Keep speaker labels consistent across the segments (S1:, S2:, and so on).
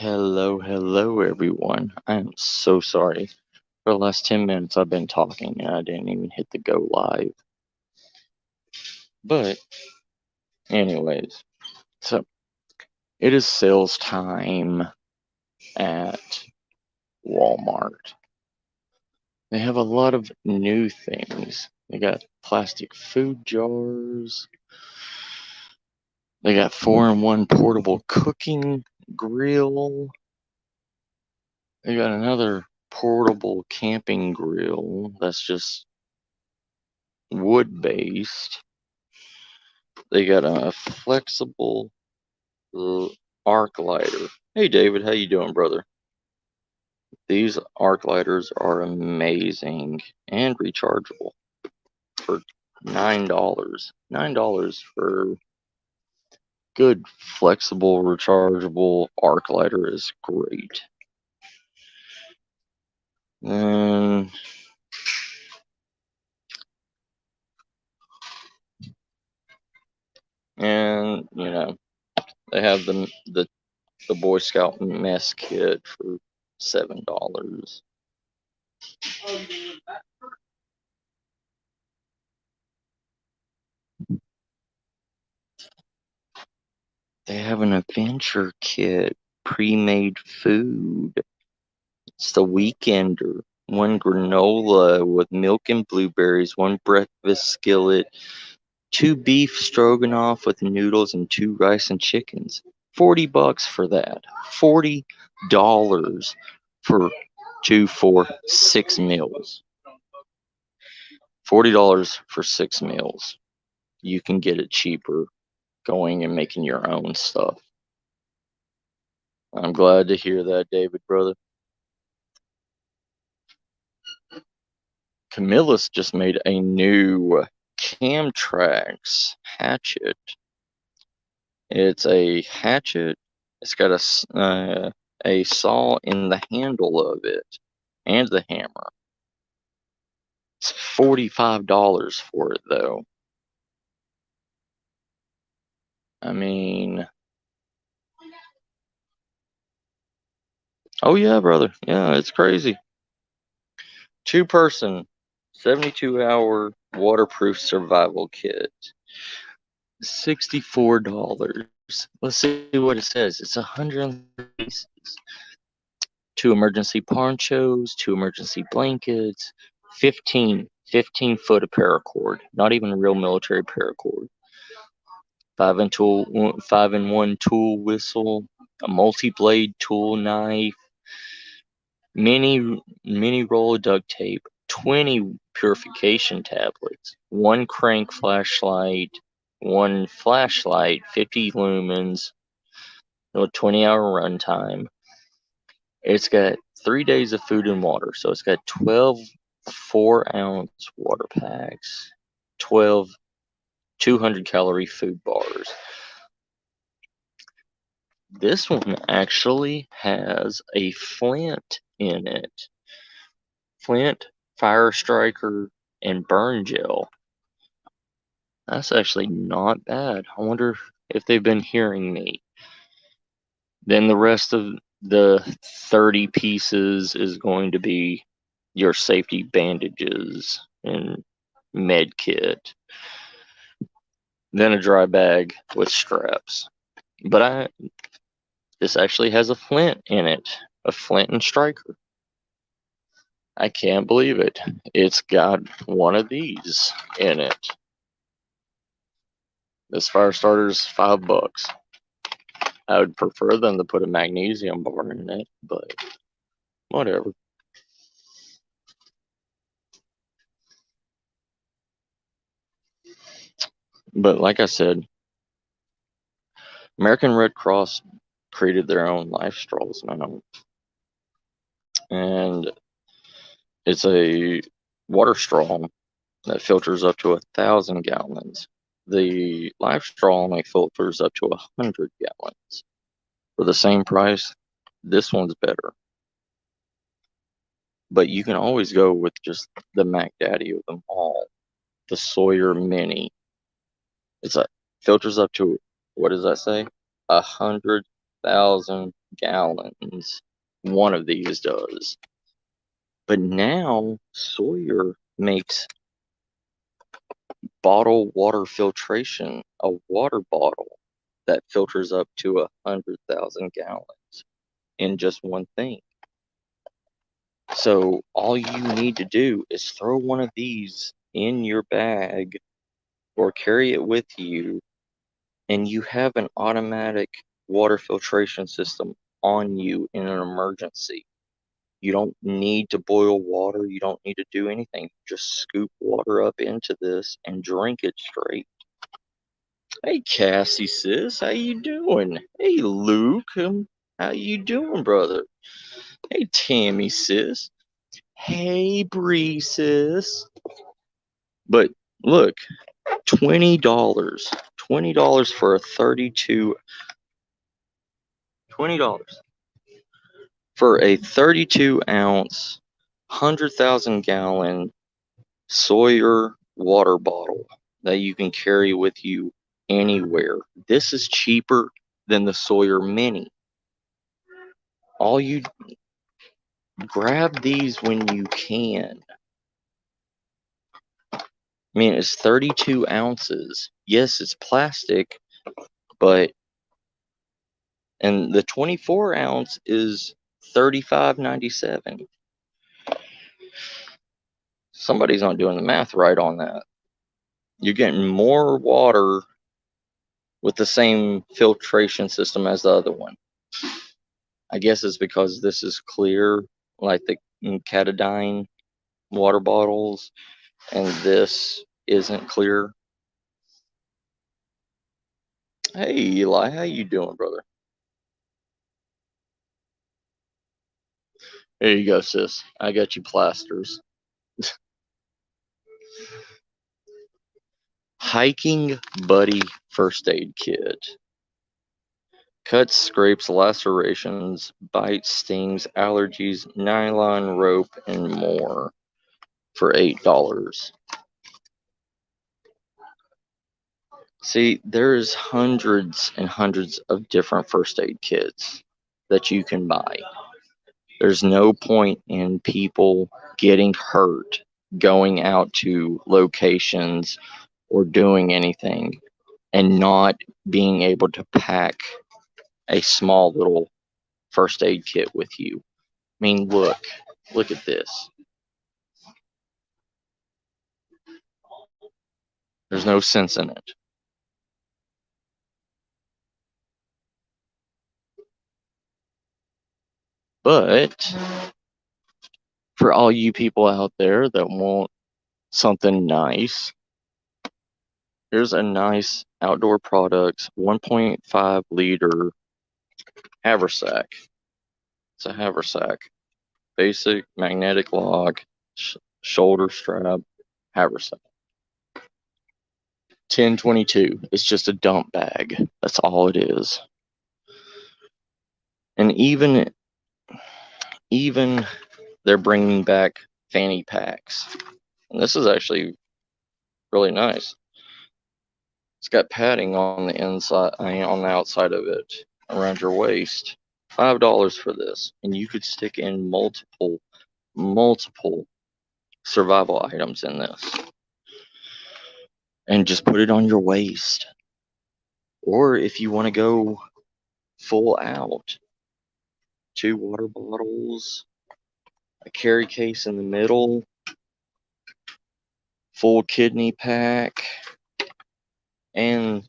S1: Hello, everyone. I am so sorry. For the last 10 minutes, I've been talking and I didn't even hit the go live. But, anyways, so it is sales time at Walmart. They have a lot of new things. They got plastic food jars. They got 4-in-1 portable cooking grill. They got another portable camping grill that's just wood based. They got a flexible arc lighter. Hey David, how you doing, brother? These arc lighters are amazing and rechargeable for $9. $9 for good flexible rechargeable arc lighter is great. And they have the Boy Scout mess kit for $7. They have an adventure kit, pre-made food. It's the Weekender. One granola with milk and blueberries, one breakfast skillet, 2 beef stroganoff with noodles, and 2 rice and chickens. $40 for that. $40 for 6 meals. $40 for 6 meals. You can get it cheaper going and making your own stuff. I'm glad to hear that, David, brother. Camillus just made a new Camtrax hatchet. It's a hatchet. It's got a saw in the handle of it and the hammer. It's $45 for it, though. I mean, oh yeah, brother. Yeah, it's crazy. 2-person, 72-hour waterproof survival kit. $64. Let's see what it says. It's 100 pieces. 2 emergency ponchos, 2 emergency blankets, 15 foot of paracord. Not even real military paracord. 5-in-1 tool whistle, a multi-blade tool knife, mini roll of duct tape, 20 purification tablets, 1 crank flashlight, 1 flashlight, 50 lumens, 20-hour runtime. It's got 3 days of food and water, so it's got 12 4-ounce water packs, 12 200-calorie food bars. This one actually has a flint in it. Flint, fire striker, and burn gel. That's actually not bad. I wonder if they've been hearing me. Then the rest of the 30 pieces is going to be your safety bandages and med kit. Then a dry bag with straps. But this actually has a flint in it, a flint and striker. I can't believe it. It's got one of these in it. This fire starter is $5. I would prefer them to put a magnesium bar in it, but whatever. But like I said, American Red Cross created their own life straws now. And it's a water straw that filters up to 1,000 gallons. The life straw only filters up to 100 gallons. For the same price, this one's better. But you can always go with just the Mac Daddy of them all, the Sawyer Mini. It's filters up to, what does that say? 100,000 gallons. One of these does. But now Sawyer makes bottled water filtration, a water bottle that filters up to 100,000 gallons in just one thing. So all you need to do is throw one of these in your bag or carry it with you, and you have an automatic water filtration system on you in an emergency. You don't need to boil water. You don't need to do anything. Just scoop water up into this and drink it straight. Hey, Cassie, sis, how you doing? Hey, Luke, how you doing, brother? Hey, Tammy, sis. Hey, Bree, sis. But look, $20. $20 for a 32. $20 for a 32-ounce, 100,000 gallon Sawyer water bottle that you can carry with you anywhere. This is cheaper than the Sawyer Mini. All you grab these when you can. I mean, it's 32 ounces. Yes, it's plastic, but and the 24 ounce is $35.97. Somebody's not doing the math right on that. You're getting more water with the same filtration system as the other one. I guess it's because this is clear, like the Catadine water bottles, and this isn't clear. Hey, Eli, how you doing, brother? There you go, sis. I got you plasters. Hiking Buddy First Aid Kit. Cuts, scrapes, lacerations, bites, stings, allergies, nylon rope, and more for $8. See, there's hundreds and hundreds of different first aid kits that you can buy. There's no point in people getting hurt going out to locations or doing anything and not being able to pack a small little first aid kit with you. I mean, look at this. There's no sense in it. But for all you people out there that want something nice, here's a nice Outdoor Products 1.5 liter haversack. It's a haversack. Basic magnetic lock, shoulder strap haversack. 1022. It's just a dump bag. That's all it is. And even they're bringing back fanny packs. And this is actually really nice. It's got padding on the inside, on the outside of it, around your waist. $5 for this, and you could stick in multiple survival items in this, and just put it on your waist. Or if you want to go full out, 2 water bottles, a carry case in the middle, full kidney pack, and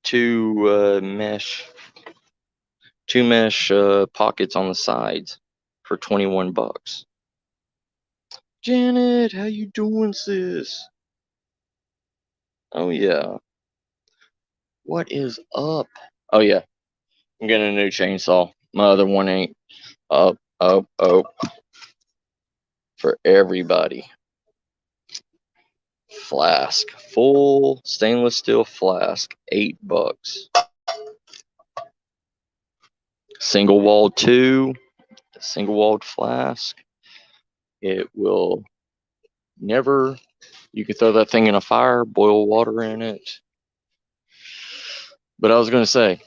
S1: two mesh pockets on the sides for $21. Janet, how you doing, sis? Oh yeah. What is up? Oh yeah, I'm getting a new chainsaw. My other one ain't. Up for everybody. Flask, full stainless steel flask, $8. Single walled single walled flask. It will never. You can throw that thing in a fire, boil water in it. But I was going to say,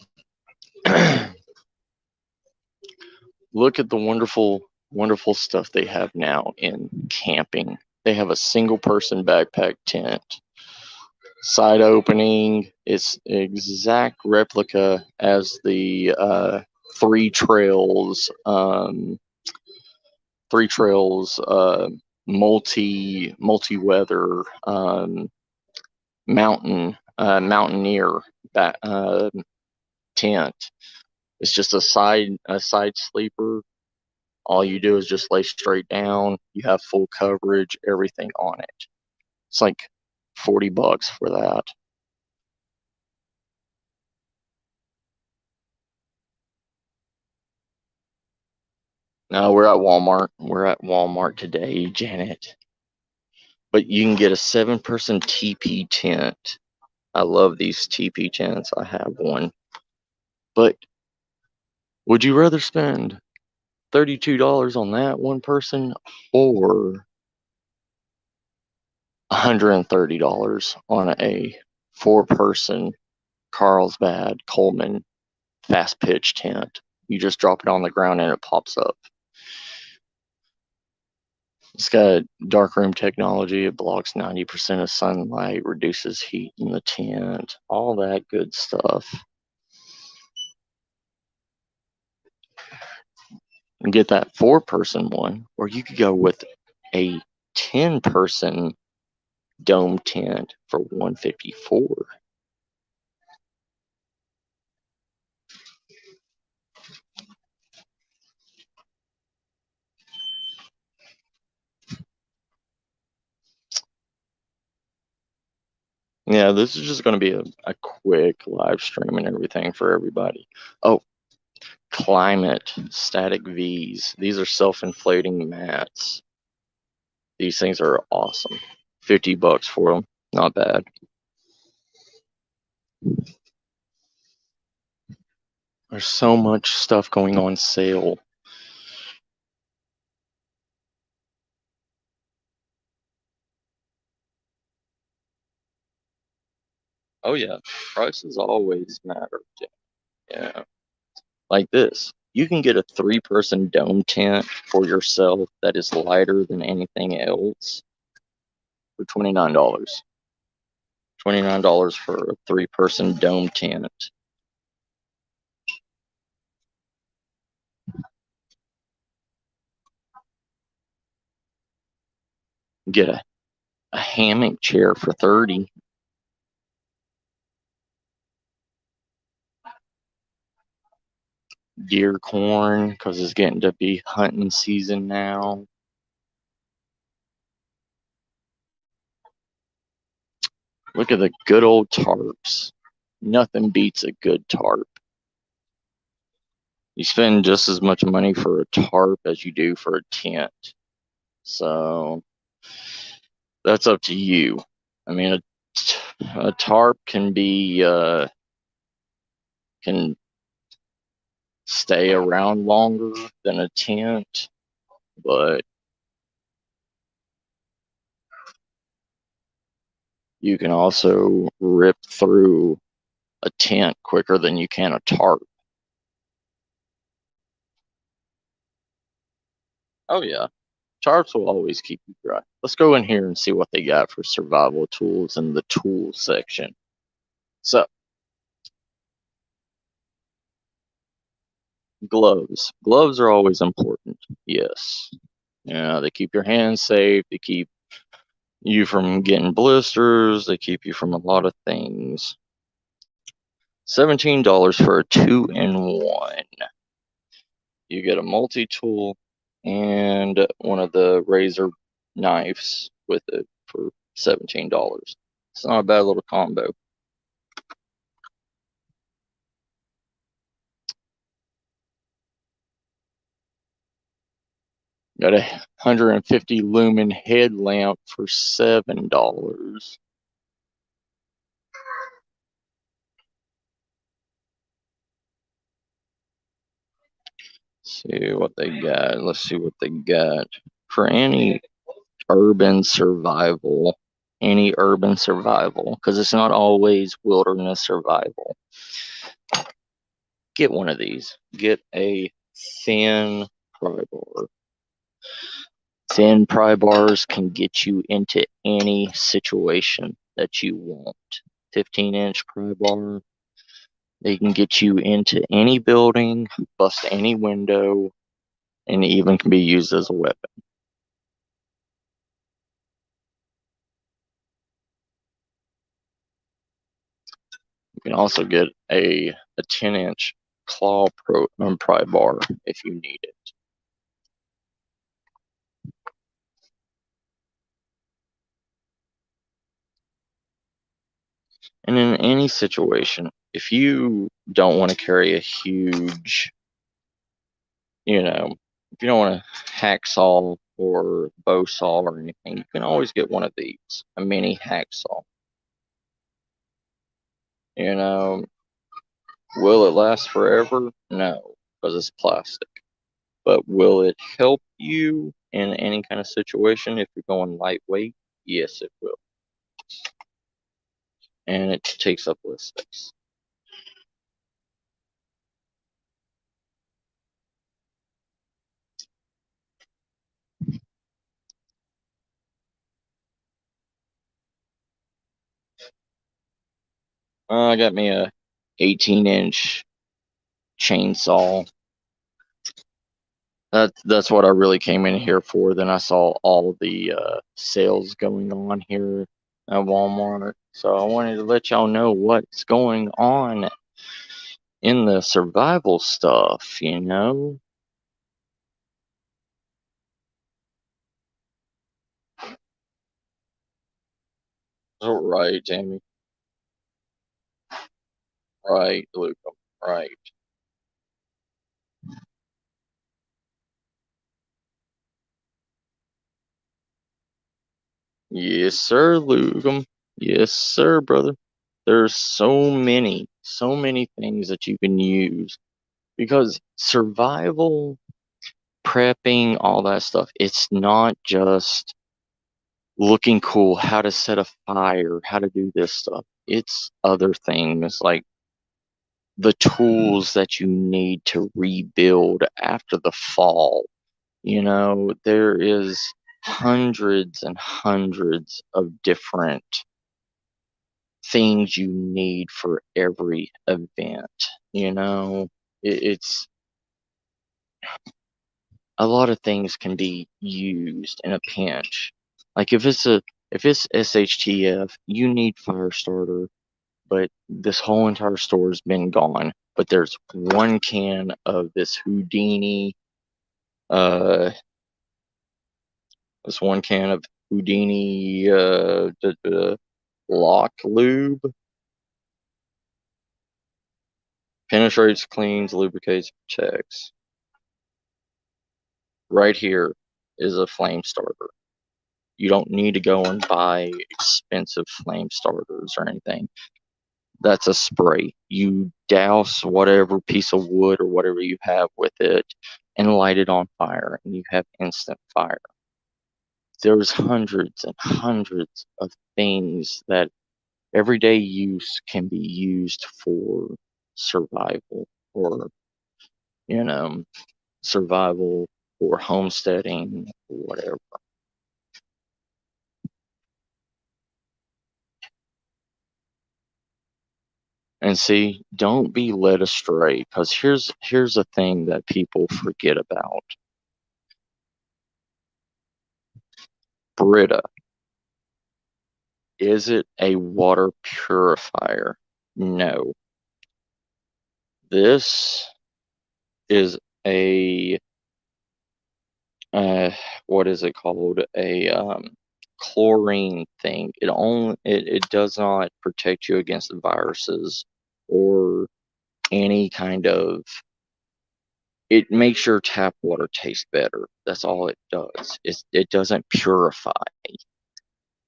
S1: look at the wonderful, wonderful stuff they have now in camping. They have a single person backpack tent. Side opening. It's exact replica as the Three Trails Three Trails multi weather mountaineer tent. It's just a side sleeper. All you do is just lay straight down. You have full coverage, everything on it. It's like $40 for that. No, we're at Walmart. We're at Walmart today, Janet. But you can get a 7-person TP tent. I love these TP tents. I have one. But would you rather spend $32 on that one person or $130 on a 4-person Carlsbad Coleman fast pitch tent? You just drop it on the ground and it pops up. It's got darkroom technology. It blocks 90% of sunlight, reduces heat in the tent, all that good stuff. And get that 4-person one, or you could go with a 10-person dome tent for $154. Yeah, this is just going to be a quick live stream and everything for everybody. Oh, Climate Static V's. These are self-inflating mats. These things are awesome. $50 for them. Not bad. There's so much stuff going on sale. Oh yeah, prices always matter. Yeah, like this. You can get a 3-person dome tent for yourself that is lighter than anything else for $29. $29 for a 3-person dome tent. Get a hammock chair for 30. Deer corn, because it's getting to be hunting season now. Look at the good old tarps. Nothing beats a good tarp. You spend just as much money for a tarp as you do for a tent. So that's up to you. I mean, a tarp can can stay around longer than a tent, but you can also rip through a tent quicker than you can a tarp. Oh yeah, tarps will always keep you dry. Let's go in here and see what they got for survival tools in the tool section. So, gloves. Gloves are always important. Yes. Yeah, they keep your hands safe. They keep you from getting blisters. They keep you from a lot of things. $17 for a 2-in-1. You get a multi-tool and one of the razor knives with it for $17. It's not a bad little combo. Got a 150 lumen headlamp for $7. See what they got. Let's see what they got for any urban survival. Any urban survival, because it's not always wilderness survival. Get one of these. Get a thin pry bar. Thin pry bars can get you into any situation that you want. 15-inch pry bar, they can get you into any building, bust any window, and even can be used as a weapon. You can also get a 10-inch claw pry bar if you need it. And in any situation, if you don't want to carry a huge, if you don't want a hacksaw or bow saw or anything, you can always get one of these, a mini hacksaw. Will it last forever? No, because it's plastic. But will it help you in any kind of situation if you're going lightweight? Yes, it will. And it takes up less space. I got me a 18-inch chainsaw. That's what I really came in here for. Then I saw all the sales going on here at Walmart, so I wanted to let y'all know what's going on in the survival stuff. Right, Jamie. Right, Luke. Right. Yes, sir, Luke. Yes, sir, brother. There's so many things that you can use because survival, prepping, all that stuff, it's not just looking cool, how to set a fire, how to do this stuff. It's other things like the tools that you need to rebuild after the fall. There is hundreds and hundreds of different things you need for every event. It's a lot of things can be used in a pinch. Like if it's shtf, you need fire starter, but this whole entire store has been gone. But there's one can of this Houdini, uh, this one can of Houdini, lock lube. Penetrates, cleans, lubricates, protects. Right here is a flame starter. You don't need to go and buy expensive flame starters or anything. That's a spray. You douse whatever piece of wood or whatever you have with it and light it on fire, and you have instant fire. There's hundreds and hundreds of things that everyday use can be used for survival or, you know, survival or homesteading or whatever. And see, don't be led astray, because here's a thing that people forget about. Brita, is it a water purifier? No. This is a what is it called? A chlorine thing. It does not protect you against the viruses or any kind of. It makes your tap water taste better. That's all it does. It doesn't purify.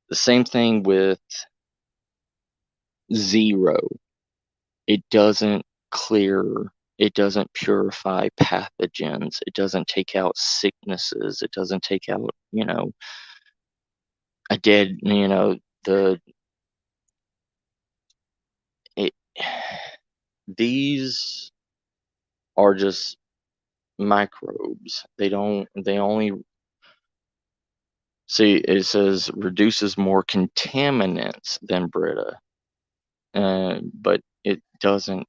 S1: The same thing with zero. It doesn't clear, it doesn't purify pathogens, it doesn't take out sicknesses, it doesn't take out, a dead, the it these are just microbes. They only see, it says reduces more contaminants than Brita, but it doesn't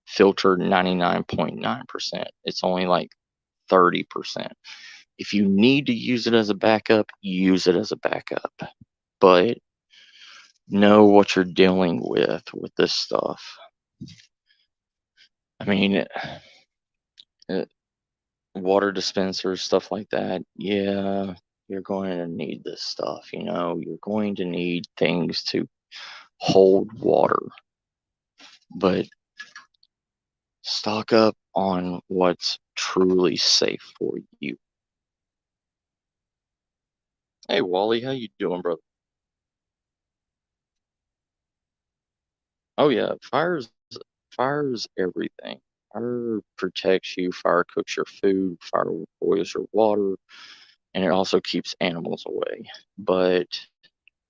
S1: filter 99.9%. It's only like 30%. If you need to use it as a backup, use it as a backup. But know what you're dealing with this stuff. I mean, water dispensers, stuff like that. Yeah, you're going to need this stuff. You're going to need things to hold water, but stock up on what's truly safe for you. Hey, Wally, how you doing, brother? Oh yeah, fire's everything. Fire protects you. Fire cooks your food. Fire boils your water, and it also keeps animals away. But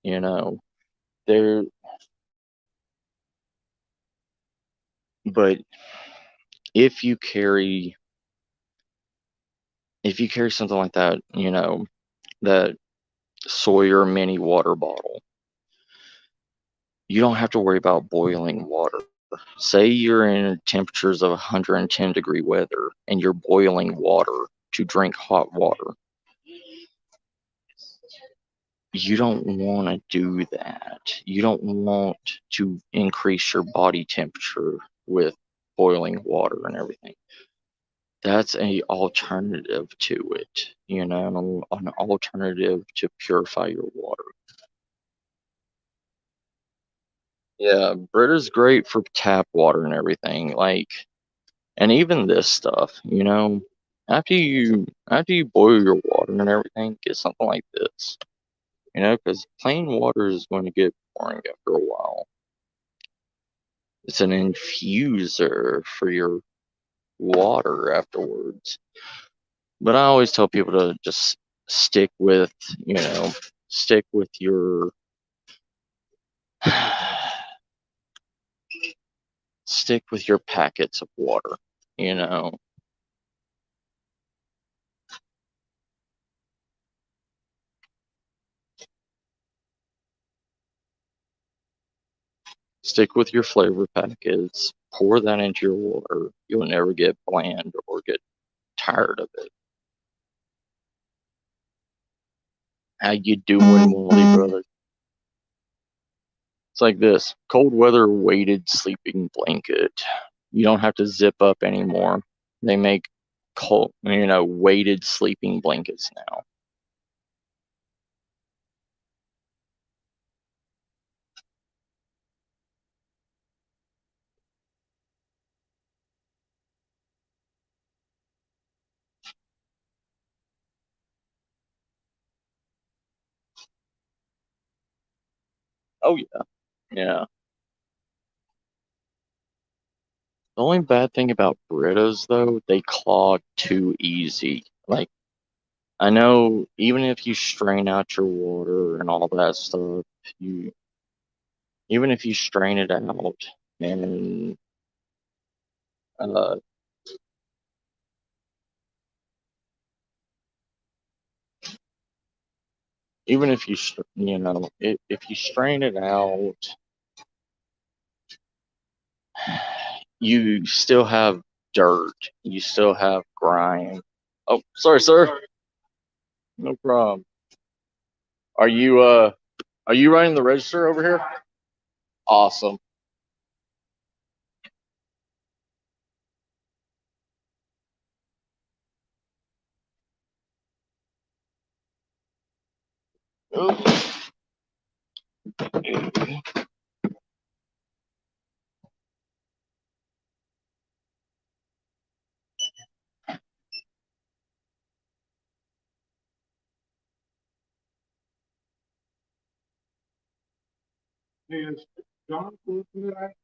S1: you know, there. But if you carry something like that, that Sawyer mini water bottle, you don't have to worry about boiling water. Say you're in temperatures of 110-degree weather and you're boiling water to drink hot water. You don't want to do that. You don't want to increase your body temperature with boiling water and everything. That's a alternative to it, an alternative to purify your water. Yeah, Brita's great for tap water and everything, and even this stuff, after you boil your water and everything, get something like this, because plain water is going to get boring after a while. It's an infuser for your water afterwards. But I always tell people to just stick with, stick with your stick with your packets of water, you know. Stick with your flavor packets. Pour that into your water. You'll never get bland or get tired of it. How you doing, Wally, brother? It's like this cold weather weighted sleeping blanket. You don't have to zip up anymore. They make weighted sleeping blankets now. Oh yeah, yeah. The only bad thing about Britas though, they clog too easy. Like I know even if you strain out your water and all that stuff, you even if you strain it out and uh, even if if you strain it out, you still have dirt, you still have grime. Oh, sorry, sir. No problem. Are you running the register over here? Awesome. Is John tonight?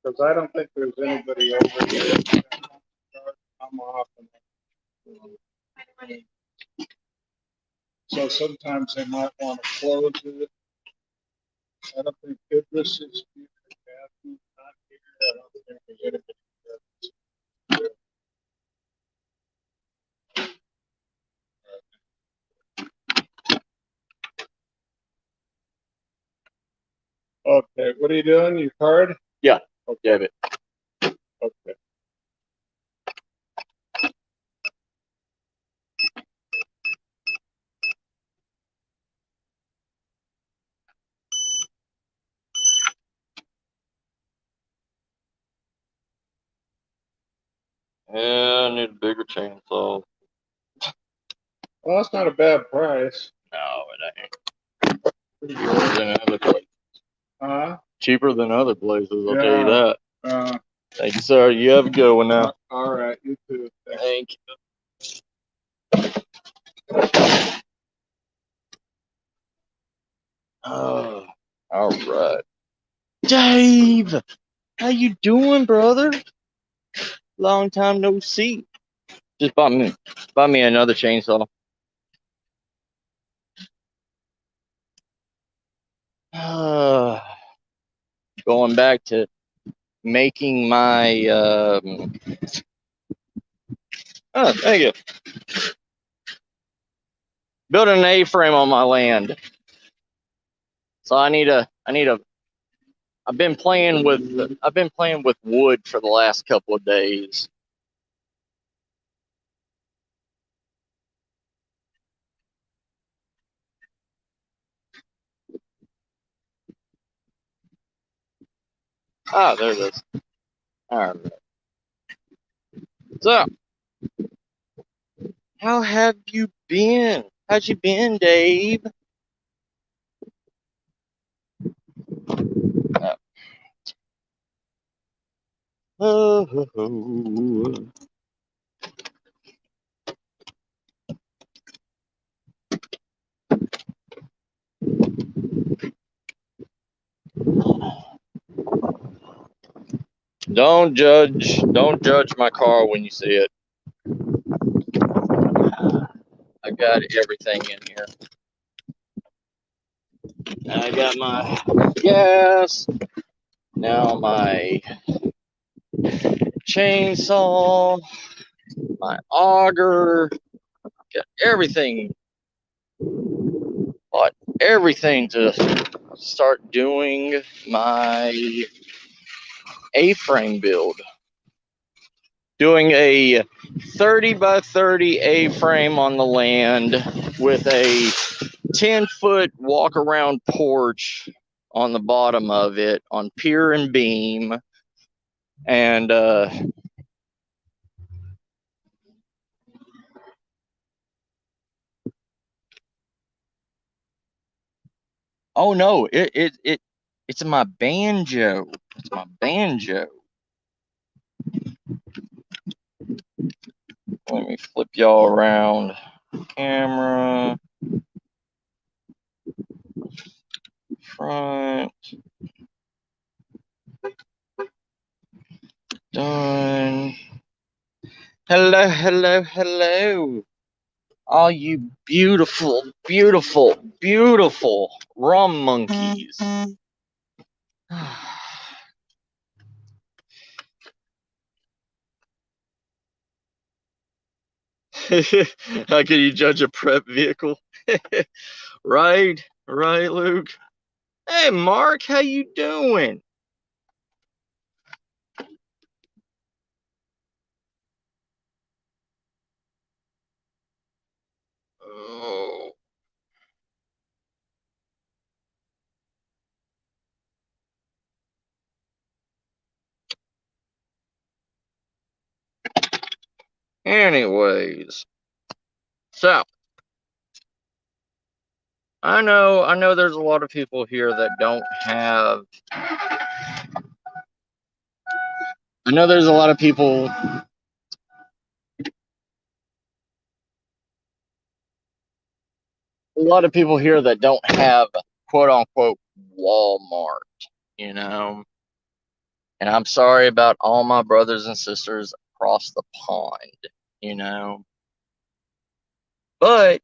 S1: Because I don't think there's anybody over here. I'm off. So sometimes they might want to close it. I don't think Idris is here.
S2: Okay, what are you doing? Your card?
S1: Yeah, I'll dab it.
S2: Okay.
S1: Yeah, I need a bigger chainsaw.
S2: Well, that's not a bad price.
S1: No, it ain't. Cheaper than other places. Cheaper than other places, I'll tell you that. Thank you, sir. You have a good one now.
S2: All right, you too.
S1: Thank you. Oh, all right. Dave, how you doing, brother? Long time no see. Just bought me another chainsaw. Going back to making my thank you. Building an A-frame on my land. So I've been playing with wood for the last couple of days. Ah, there it is. All right. So, how have you been? How'd you been, Dave? Oh. Don't judge my car when you see it. I got everything in here. I got my gas, now my chainsaw, my auger, got everything. Bought everything to start doing my A-frame build. Doing a 30 by 30 A-frame on the land with a 10-foot walk-around porch on the bottom of it on pier and beam. And oh no, it's my banjo. It's my banjo. Let me flip y'all around. Camera. Front. Done. Hello, hello, hello. All you beautiful, beautiful, beautiful rum monkeys. How can you judge a prep vehicle? Right, Luke. Hey, Mark, how you doing? Oh. Anyways, so I know there's a lot of people here that don't have. I know there's a lot of people. A lot of people here that don't have quote unquote Walmart, you know. And I'm sorry about all my brothers and sisters across the pond, you know. But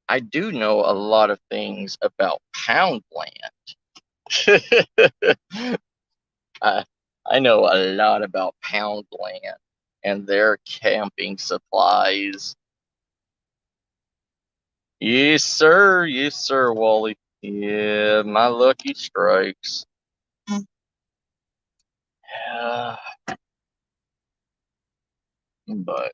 S1: I do know a lot of things about Poundland. I know a lot about Poundland and their camping supplies. Yes, sir, Wally. Yeah, my lucky strikes. Yeah, but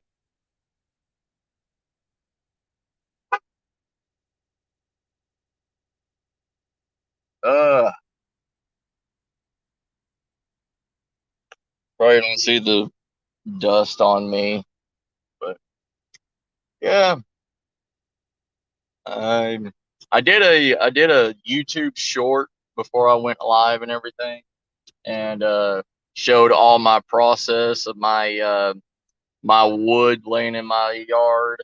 S1: uh, probably don't see the dust on me, but yeah, I I did a YouTube short before I went live and everything, and showed all my process of my wood laying in my yard.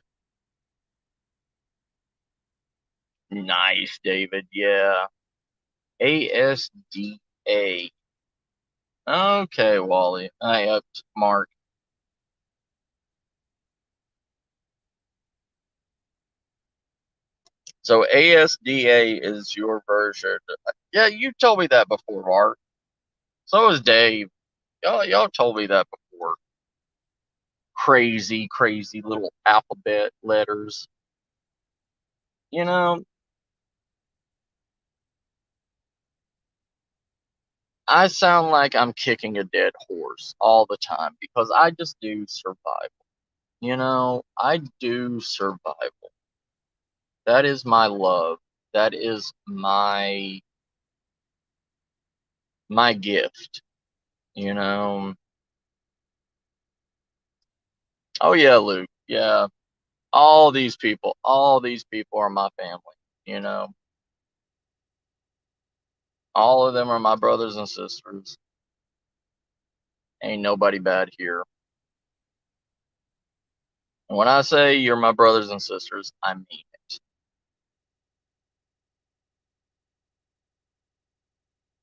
S1: Nice, David. Yeah. ASDA. Okay, Wally. Mark. So ASDA is your version. Yeah, you told me that before, Mark. So is Dave. Y'all told me that before. Crazy, crazy little alphabet letters. You know, I sound like I'm kicking a dead horse all the time because I just do survival. I do survival. That is my love. That is my gift, you know. Oh yeah, Luke. Yeah. All these people are my family, you know. All of them are my brothers and sisters. Ain't nobody bad here. And when I say you're my brothers and sisters, I mean it.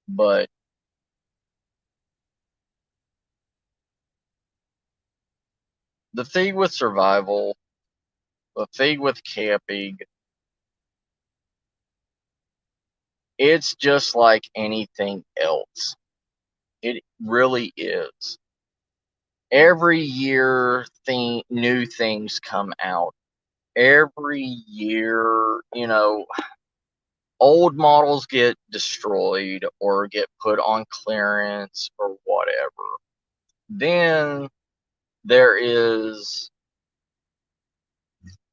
S1: But the thing with survival, the thing with camping, it's just like anything else. It really is. Every year, new things come out. Every year, old models get destroyed or get put on clearance or whatever. Then there is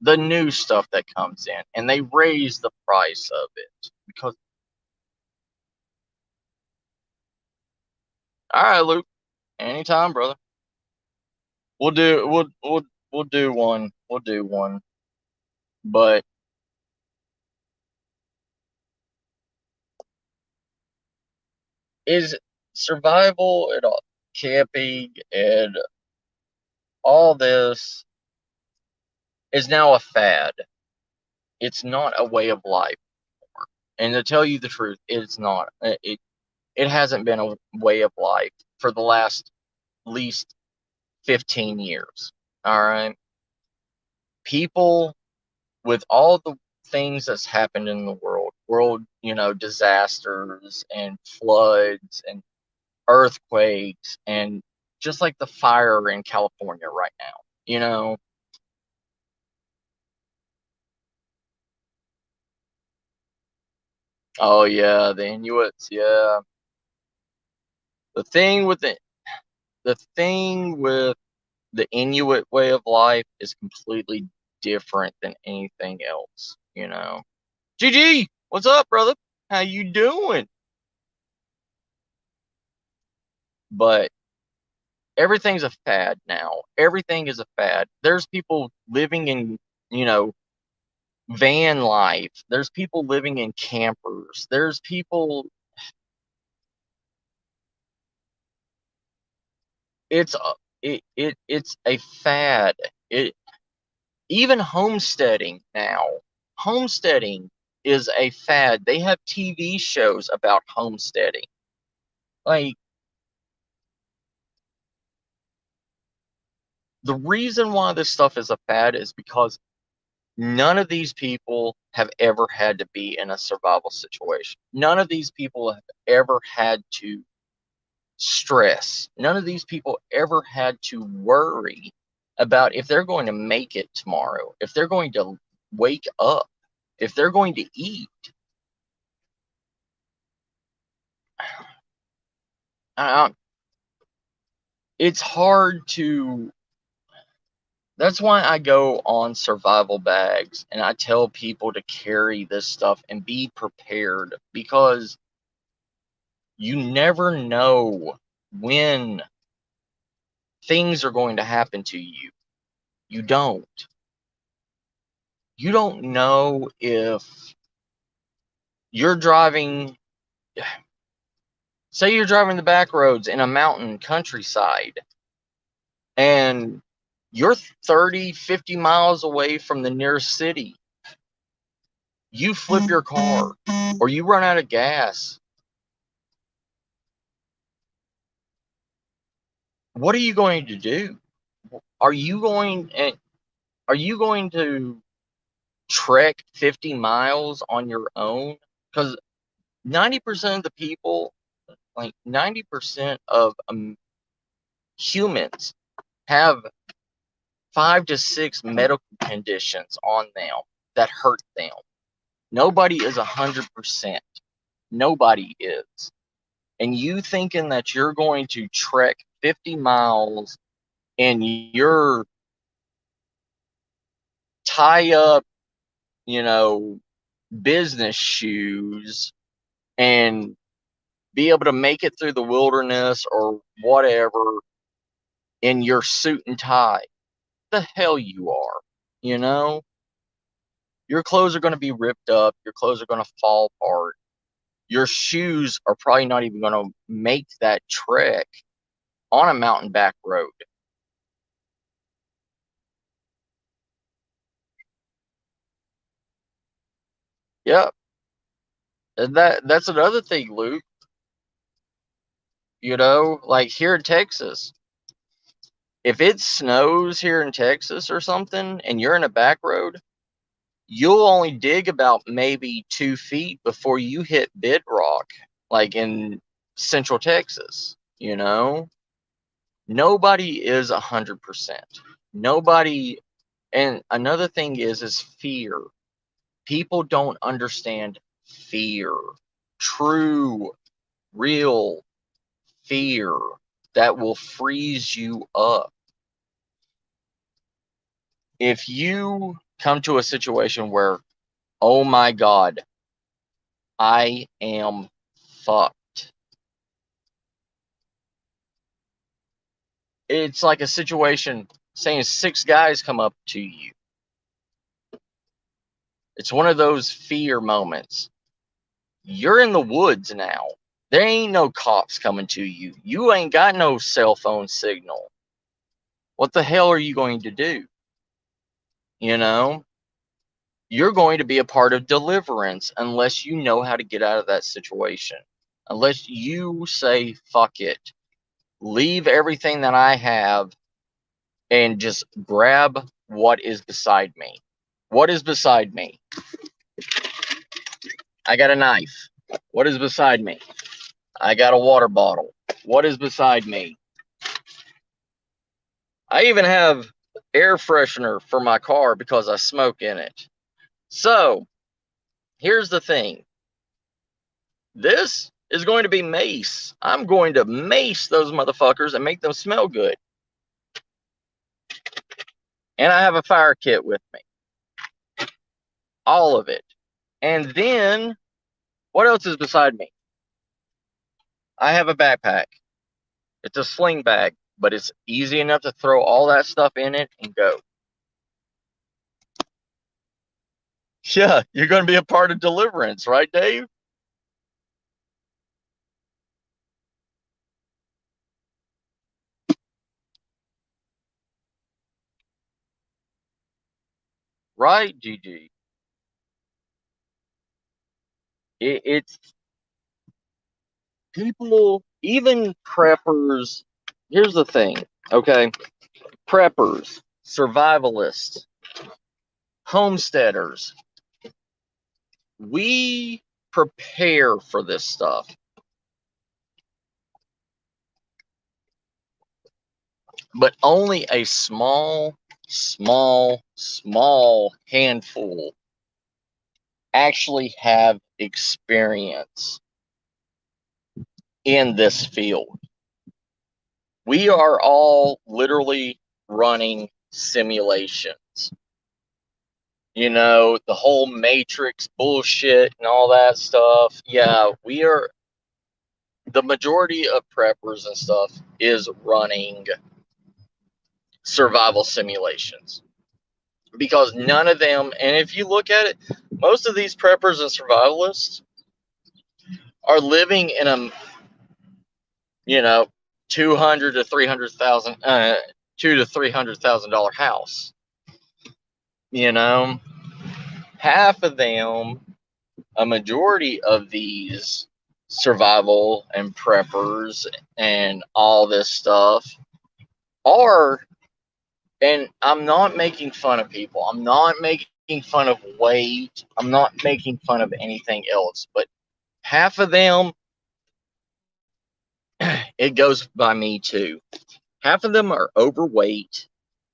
S1: the new stuff that comes in, and they raise the price of it because. All right, Luke, anytime, brother. We'll do one. We'll do one. But is survival and all, camping and all this is now a fad. It's not a way of life. And to tell you the truth, it's not. It hasn't been a way of life for the last at least 15 years. All right. People, with all the things that's happened in the world, disasters and floods and earthquakes and just like the fire in California right now, you know. Oh yeah, the Inuits, yeah. The thing with the Inuit way of life is completely different than anything else, you know. GG, what's up, brother? How you doing? But everything's a fad now. Everything is a fad. There's people living in, you know, van life. There's people living in campers. There's people. It's it's a fad. It Even homesteading now. Homesteading is a fad. They have TV shows about homesteading. Like, the reason why this stuff is a fad is because none of these people have ever had to be in a survival situation. None of these people have ever had to stress. None of these people ever had to worry about if they're going to make it tomorrow, if they're going to wake up, if they're going to eat. It's hard to. That's why I go on survival bags and I tell people to carry this stuff and be prepared, because you never know when things are going to happen to you. You don't. You don't know if you're driving, say you're driving the back roads in a mountain countryside, and you're 30, 50 miles away from the nearest city. You flip your car or you run out of gas. What are you going to do? Are you going to trek 50 miles on your own? Because 90% of the people, like 90% of humans, have 5 to 6 medical conditions on them that hurt them. Nobody is 100%. Nobody is. And you thinking that you're going to trek 50 miles in your tie up, business shoes and be able to make it through the wilderness or whatever in your suit and tie. The hell you are, you know? Your clothes are going to be ripped up. Your clothes are going to fall apart. Your shoes are probably not even going to make that trek on a mountain back road. Yep. And that's another thing, Luke. Like here in Texas, if it snows here in Texas or something and you're in a back road, you'll only dig about maybe 2 feet before you hit bedrock, like in central Texas. Nobody is 100%. Nobody. And another thing is fear. People don't understand fear. True, real fear that will freeze you up. If you come to a situation where, oh my God, I am fucked. It's like a situation saying 6 guys come up to you. It's one of those fear moments. You're in the woods now. There ain't no cops coming to you. You ain't got no cell phone signal. What the hell are you going to do? You're going to be a part of deliverance unless you know how to get out of that situation. Unless you say, fuck it, leave everything that I have and just grab what is beside me. What is beside me? I got a knife. What is beside me? I got a water bottle. What is beside me? I even have air freshener for my car because I smoke in it. So, here's the thing. This is going to be mace. I'm going to mace those motherfuckers and make them smell good. And I have a fire kit with me. All of it. And then, what else is beside me? I have a backpack. It's a sling bag, but it's easy enough to throw all that stuff in it and go. Yeah, you're going to be a part of deliverance, right, Dave? Right, GG. It's people, even preppers. Here's the thing, okay? Preppers, survivalists, homesteaders, we prepare for this stuff. But only a small handful actually have experience. in this field. We are all literally running simulations. You know, the whole Matrix bullshit and all that stuff. Yeah, we are, the majority of preppers and stuff is running survival simulations. Because none of them, and if you look at it, most of these preppers and survivalists are living in a, you know, 200 to 300,000, $200,000 to $300,000 house. You know, half of them, a majority of these survival and preppers and all this stuff are, and I'm not making fun of people. I'm not making fun of weight. I'm not making fun of anything else. But half of them, it goes by me too. Half of them are overweight.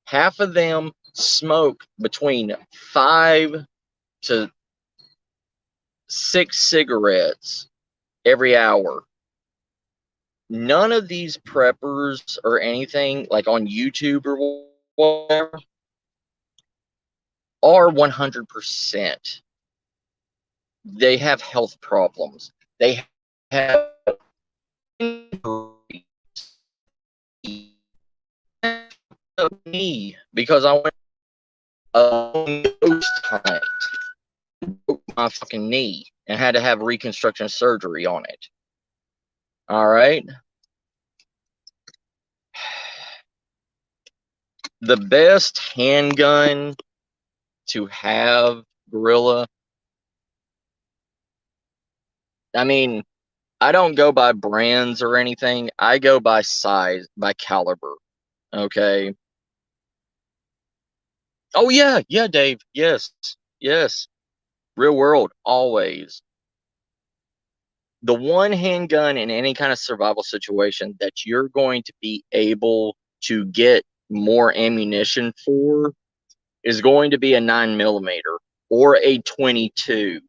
S1: Half of them smoke between 5 to 6 cigarettes every hour. None of these preppers or anything like on YouTube or whatever are 100%. They have health problems. They have me because I went a ghost hunt, broke my fucking knee, and had to have reconstruction surgery on it. All right. The best handgun to have, Gorilla. I mean, I don't go by brands or anything. I go by size, by caliber. Okay. Oh yeah, yeah, Dave. Yes, yes. Real world, always. The one handgun in any kind of survival situation that you're going to be able to get more ammunition for is going to be a 9mm or a 22.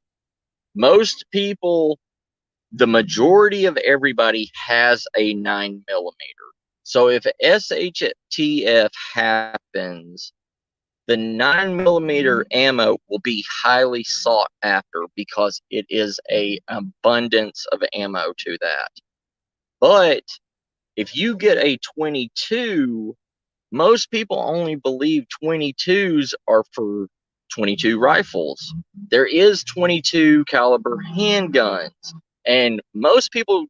S1: Most people, the majority of everybody has a 9mm. So if SHTF happens, the 9mm ammo will be highly sought after because it is a abundance of ammo to that. But if you get a 22, most people only believe 22s are for 22 rifles. There is 22 caliber handguns, and most people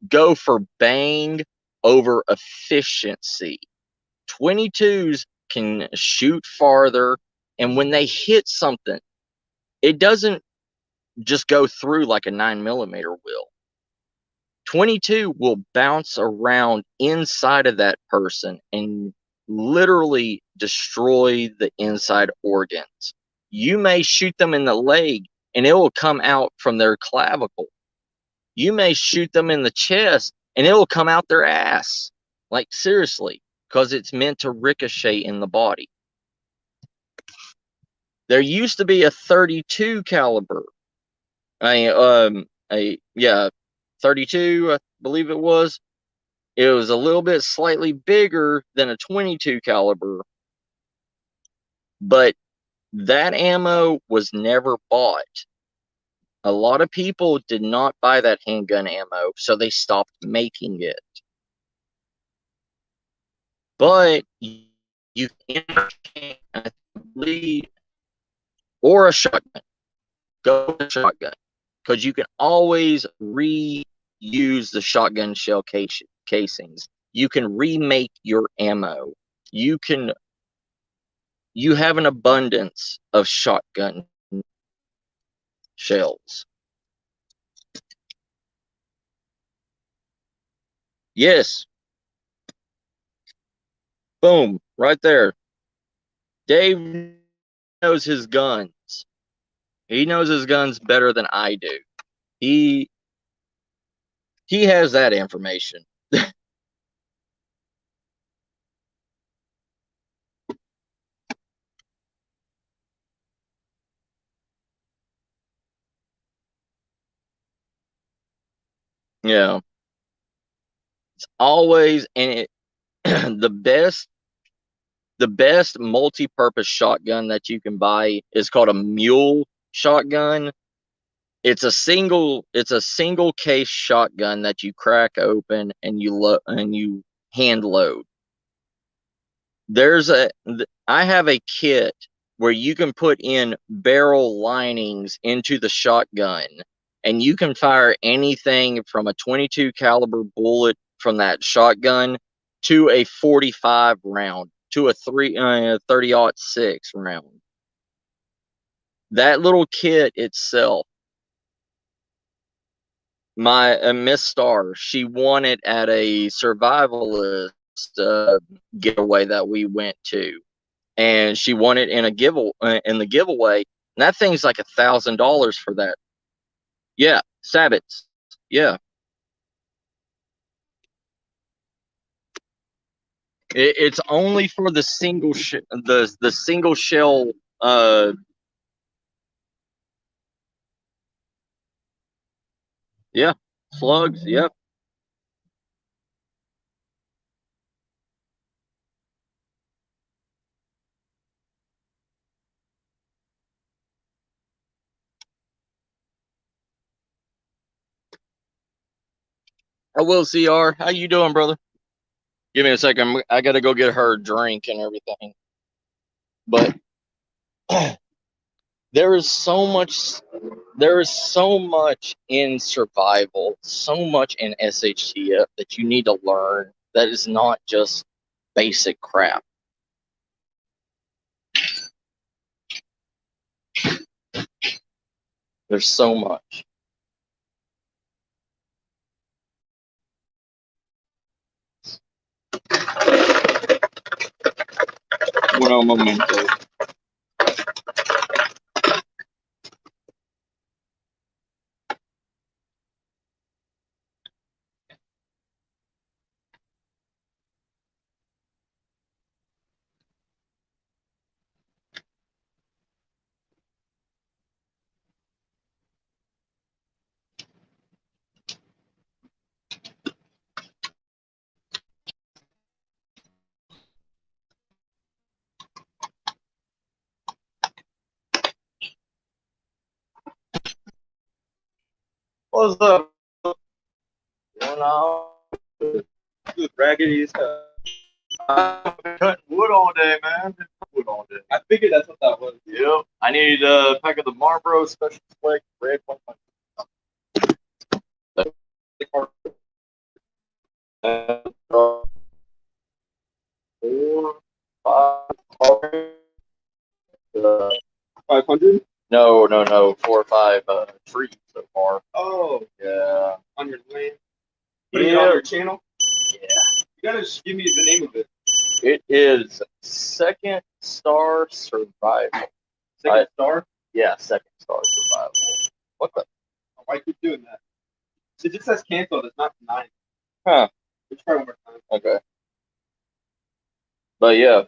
S1: go for bang over efficiency. 22s can shoot farther, and when they hit something, it doesn't just go through like a 9mm will. 22 will bounce around inside of that person and literally destroy the inside organs. You may shoot them in the leg and it will come out from their clavicle. You may shoot them in the chest and it will come out their ass. Like seriously, because it's meant to ricochet in the body. There used to be a 32 caliber. Yeah, 32, I believe it was. It was a little bit slightly bigger than a 22 caliber, but that ammo was never bought. A lot of people did not buy that handgun ammo, so they stopped making it. But you can, or a shotgun. Go with a shotgun, because you can always reuse the shotgun shell casings. You can remake your ammo. You can. You have an abundance of shotgun shells. Yes. Boom. Right there. Dave knows his guns. He knows his guns better than I do. He has that information. Yeah. It's always, and it the best multi-purpose shotgun that you can buy is called a mule shotgun. It's a single case shotgun that you crack open and you hand load. I have a kit where you can put in barrel linings into the shotgun, and you can fire anything from a 22 caliber bullet from that shotgun to a 45 round to a 30-06 round. That little kit itself, my Miss Star, she won it at a survivalist giveaway that we went to, and she won it in the giveaway. And that thing's like $1,000 for that. Yeah, Sabbats. Yeah, it's only for the the single shell. Yeah, slugs. Yep. I will, CR. How you doing, brother? Give me a second. I gotta go get her a drink and everything. But there is so much in survival, so much in SHTF that you need to learn that is not just basic crap. There's so much. Un momento. What's up? Going on? Raggedy as hell. I've been cutting wood all day, man. Wood all day. I figured that's what that was. Yep. I need a pack of the Marlboro Special Select Red 1. 4, 500? No, 4 or 5 trees so far. Oh, yeah. On your land? Putting it on your channel? Yeah. You gotta just give me the name of it. It is Second Star Survival. Second Star? Yeah, Second Star Survival. What the? Why keep doing that? It just says canceled. It's not denied. Huh. Let's try one more time. Okay. But yeah.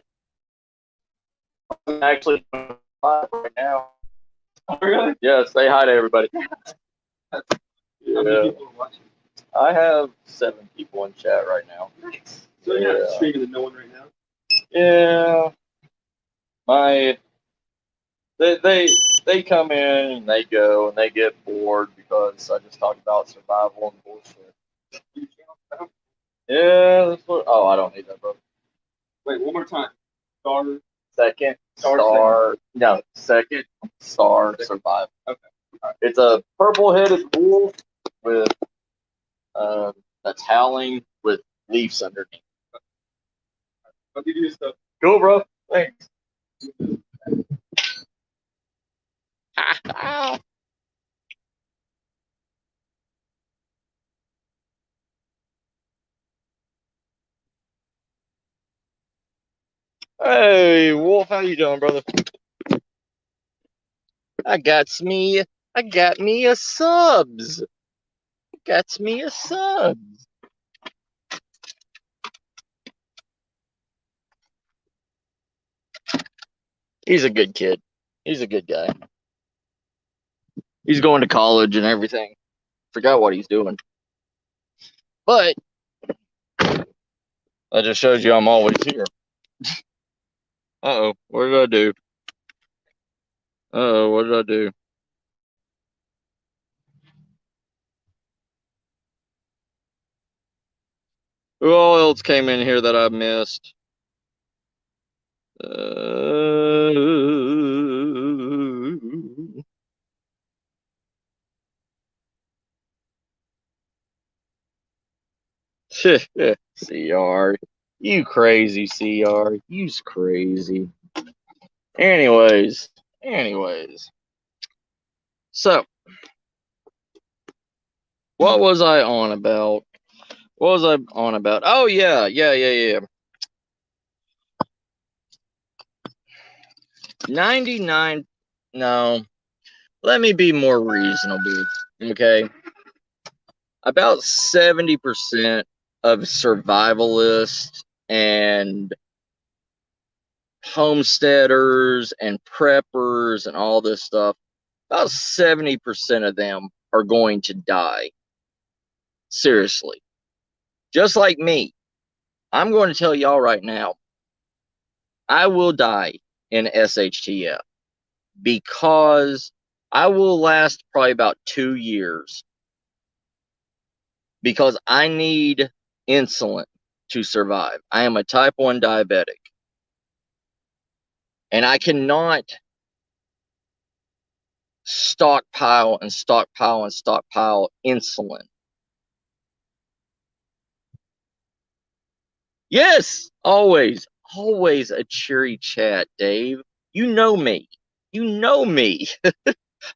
S1: I'm actually live right now. Oh, really? Yeah, say hi to everybody. Yeah. How many people are watching? I have 7 people in chat right now. Nice. So you're not streaming to no one right now? Yeah. They come in and they go and they get bored because I just talk about survival and bullshit. Yeah, that's what. Oh, I don't need that, bro. Wait, one more time. Second Star. No, Second Star Survival. Okay. Right. It's a purple-headed wolf with that's howling with leaves underneath. I'll give you stuff. Cool, bro. Thanks. Hey, Wolf, how you doing, brother? I got me a subs. Got me a subs. He's a good kid. He's a good guy. He's going to college and everything. Forgot what he's doing. But That just shows you I'm always here. Uh-oh, what did I do? Uh-oh, what did I do? Who all else came in here that I missed? CR. You crazy, CR. You's crazy. Anyways. So, what was I on about? Oh, yeah. 99. No, let me be more reasonable. Okay. About 70% of survivalists and homesteaders and preppers and all this stuff, about 70% of them are going to die. Seriously. Just like me. I'm going to tell y'all right now, I will die in SHTF because I will last probably about 2 years because I need insulin to survive. I am a type 1 diabetic. And I cannot stockpile insulin. Yes, always a cheery chat, Dave. You know me.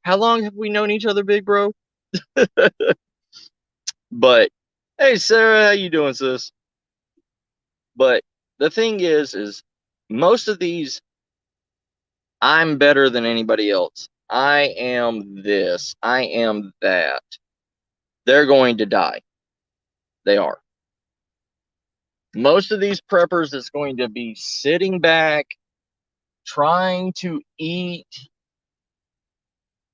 S1: How long have we known each other, big bro? But hey, Sarah, how you doing, sis? But the thing is most of these, I'm better than anybody else. I am this. I am that. They're going to die. They are. Most of these preppers that's going to be sitting back, trying to eat,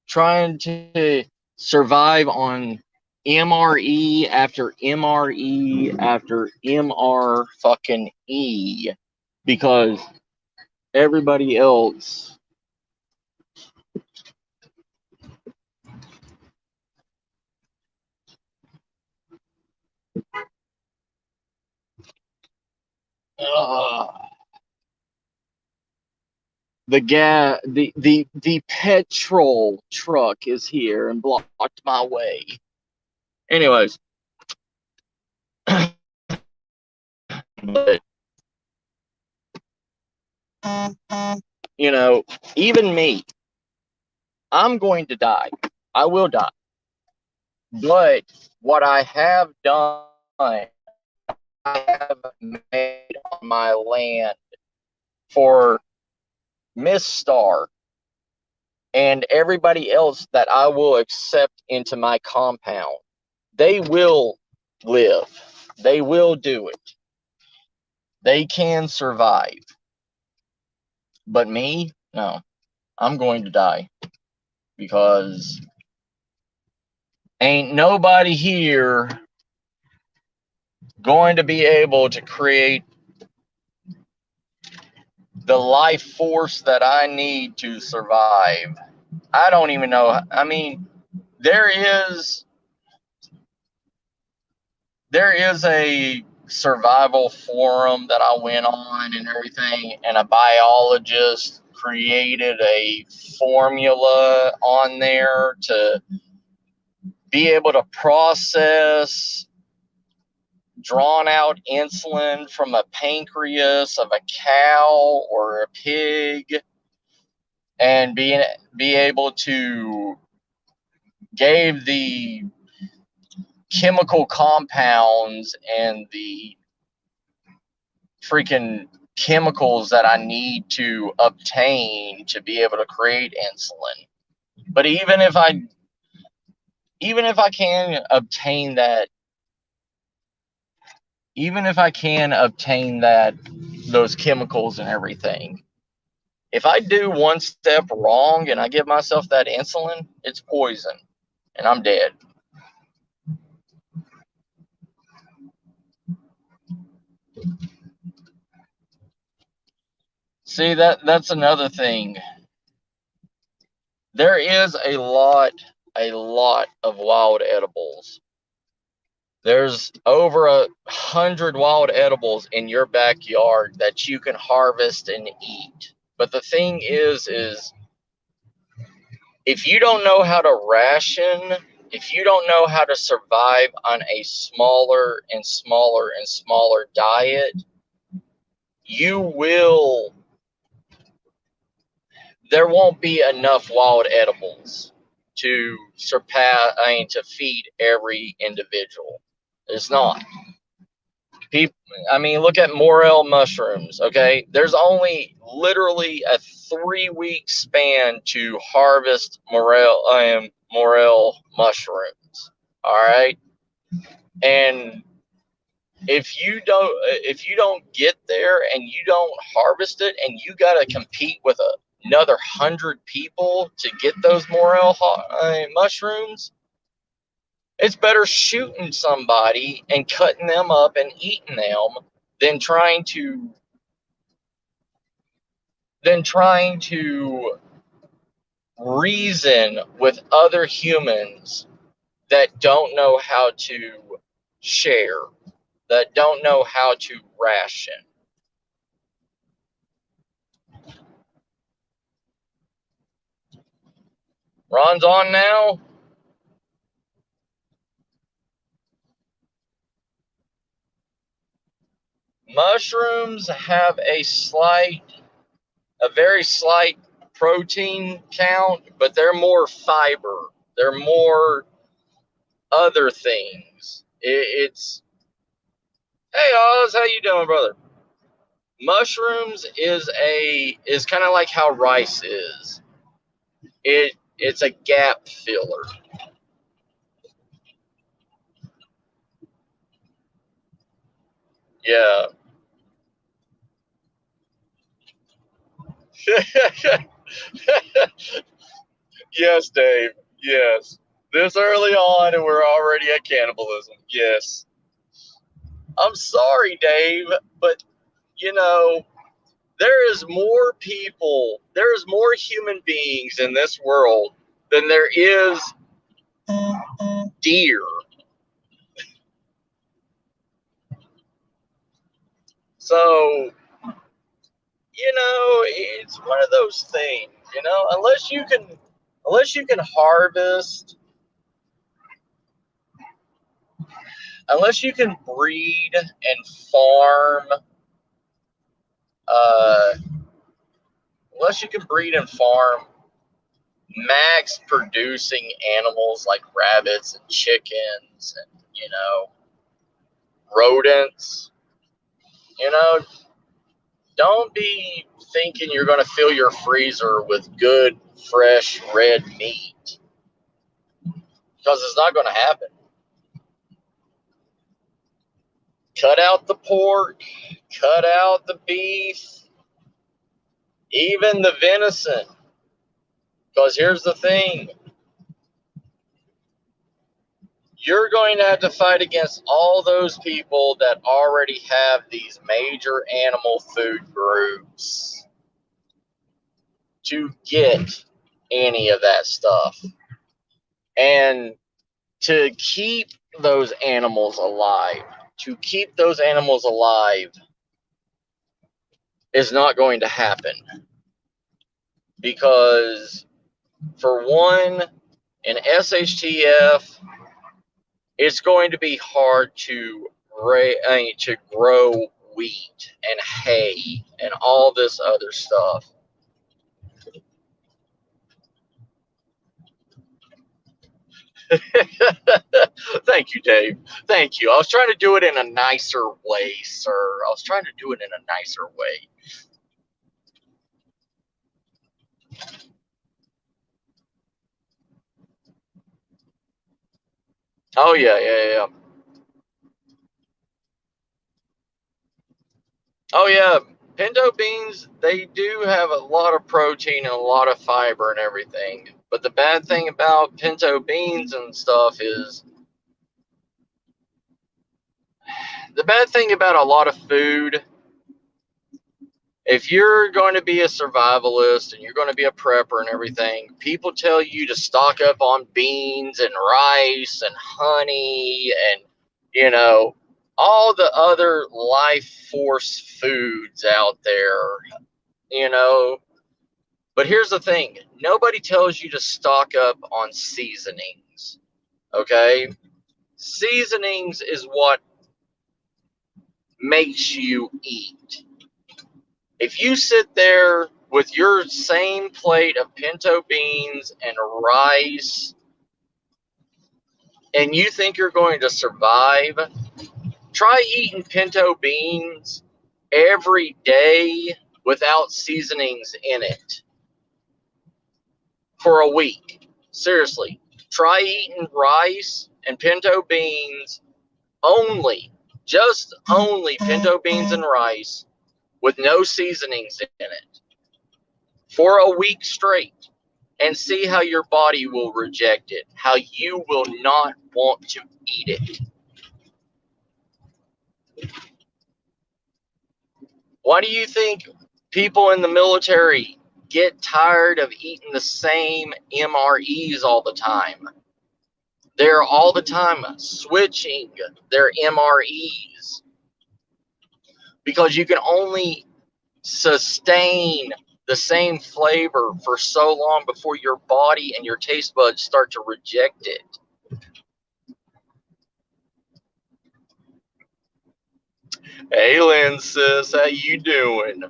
S1: trying to survive on MRE after MRE after MR fucking E because everybody else the petrol truck is here and blocked my way. Anyways, but you know, even me, I'm going to die. I will die. But what I have done, I have made on my land for Miss Star and everybody else that I will accept into my compound, they will live. They will do it. They can survive. But me, no. I'm going to die because ain't nobody here going to be able to create the life force that I need to survive. I don't even know. I mean, there is a survival forum that I went on and everything, and a biologist created a formula on there to be able to process drawn out insulin from a pancreas of a cow or a pig and be able to give the chemical compounds and the freaking chemicals that I need to obtain to be able to create insulin. But even if I can obtain that, those chemicals and everything, if I do one step wrong and I give myself that insulin, it's poison and I'm dead. See, that's another thing. There is a lot of wild edibles. There's over 100 wild edibles in your backyard that you can harvest and eat. But the thing is if you don't know how to ration, if you don't know how to survive on a smaller and smaller and smaller diet, there won't be enough wild edibles to to feed every individual. It's not. People, look at morel mushrooms. Okay, there's only literally a 3-week span to harvest morel mushrooms. All right, and if you don't get there and you don't harvest it, and you got to compete with another 100 people to get those morel mushrooms, it's better shooting somebody and cutting them up and eating them than trying to reason with other humans that don't know how to share, that don't know how to ration. Ron's on now. Mushrooms have a very slight protein count, but they're more fiber. They're more other things. It's hey Oz, how you doing, brother? Mushrooms is kind of like how rice is. It's a gap filler. Yeah. Yes, Dave. Yes. This early on, and we're already at cannibalism. Yes. I'm sorry, Dave, but you know, there is more human beings in this world than there is deer. So, it's one of those things, unless you can harvest, unless you can breed and farm, uh, unless you can breed and farm max producing animals like rabbits and chickens and, rodents, you know, don't be thinking you're going to fill your freezer with good, fresh, red meat, because it's not going to happen. Cut out the pork, cut out the beef, even the venison. Because here's the thing, you're going to have to fight against all those people that already have these major animal food groups to get any of that stuff. And to keep those animals alive, is not going to happen. Because, for one, in SHTF, it's going to be hard to grow wheat and hay and all this other stuff. Thank you, Dave. Thank you. I was trying to do it in a nicer way, sir. I was trying to do it in a nicer way. Oh, yeah. Oh, yeah. Pinto beans, they do have a lot of protein and a lot of fiber and everything. But the bad thing about pinto beans and stuff is, the bad thing about a lot of food if you're going to be a survivalist and you're going to be a prepper and everything, people tell you to stock up on beans and rice and honey and, you know, all the other life force foods out there, you know. But here's the thing, nobody tells you to stock up on seasonings, okay? Seasonings is what makes you eat. If you sit there with your same plate of pinto beans and rice and you think you're going to survive, try eating pinto beans every day without seasonings in it for a week. Seriously, try eating rice and pinto beans only, just only pinto beans and rice with no seasonings in it for a week straight, and see how your body will reject it, how you will not want to eat it. Why do you think people in the military get tired of eating the same MREs all the time? They're all the time switching their MREs because you can only sustain the same flavor for so long before your body and your taste buds start to reject it. Hey, Lynn, sis, how you doing?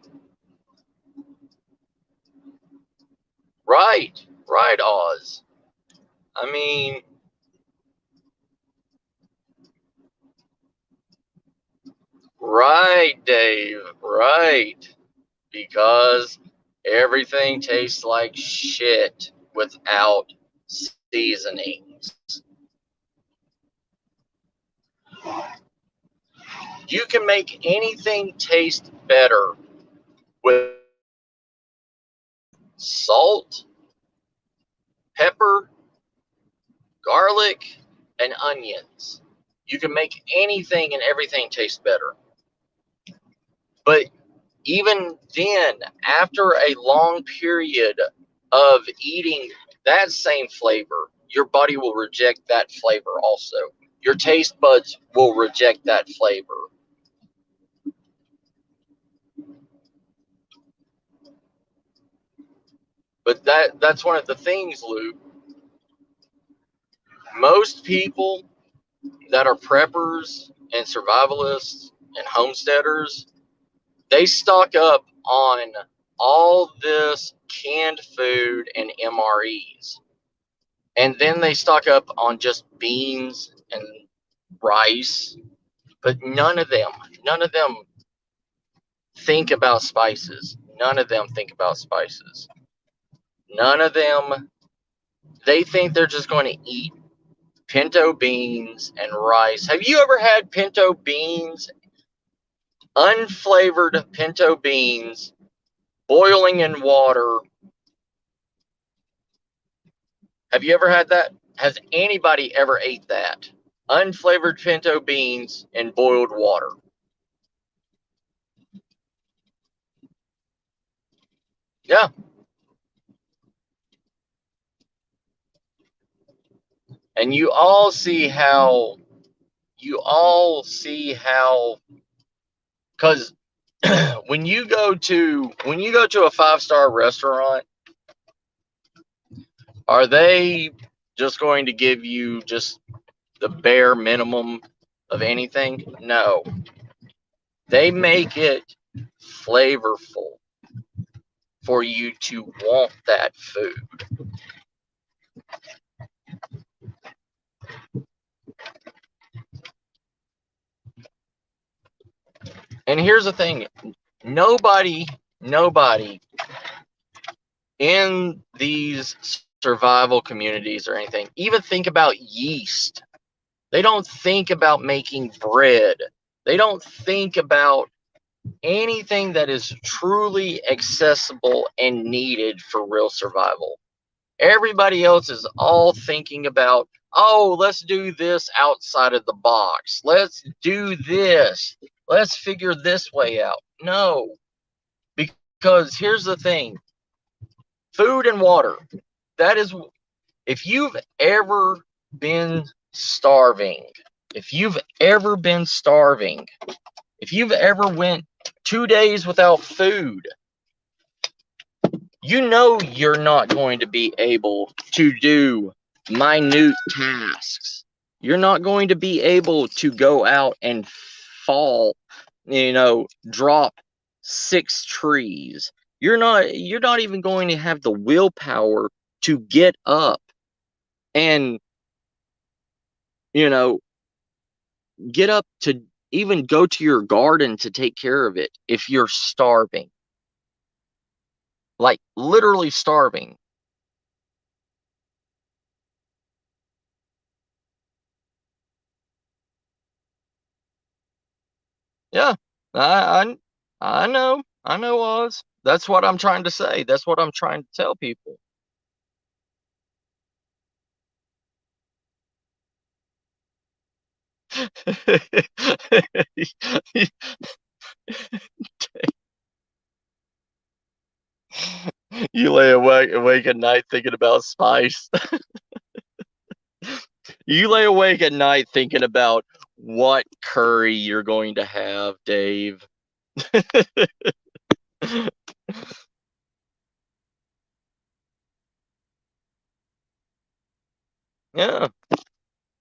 S1: Right, right, Oz. I mean, right, Dave, right. Because everything tastes like shit without seasonings. You can make anything taste better with salt, pepper, garlic, and onions. You can make anything and everything taste better. But even then, after a long period of eating that same flavor, your body will reject that flavor also. Your taste buds will reject that flavor. But that's one of the things, Luke. Most people that are preppers and survivalists and homesteaders, they stock up on all this canned food and MREs. And then they stock up on just beans and rice. But none of them think about spices. None of them think about spices. None of them, they think they're just going to eat pinto beans and rice. Have you ever had pinto beans, unflavored pinto beans, boiling in water? Have you ever had that? Has anybody ever ate that? Unflavored pinto beans in boiled water. Yeah. And you all see how, because when you go to a 5-star restaurant, are they just going to give you just the bare minimum of anything? No. They make it flavorful for you to want that food. And here's the thing, nobody in these survival communities or anything even think about yeast. They don't think about making bread. They don't think about anything that is truly accessible and needed for real survival. Everybody else is all thinking about, oh, let's do this outside of the box. Let's do this. Let's figure this way out. No, because Because here's the thing, food and water. That is, if you've ever been starving, if you've ever been starving, if you've ever went 2 days without food, you know you're not going to be able to do minute tasks. You're not going to be able to go out and fall, drop 6 trees. You're not even going to have the willpower to get up and, you know, get up to even go to your garden to take care of it if you're starving. Like literally starving. Yeah, I I know, Oz. That's what I'm trying to say. That's what I'm trying to tell people. You lay awake at night thinking about spice. You lay awake at night thinking about what curry you're going to have, Dave. Yeah,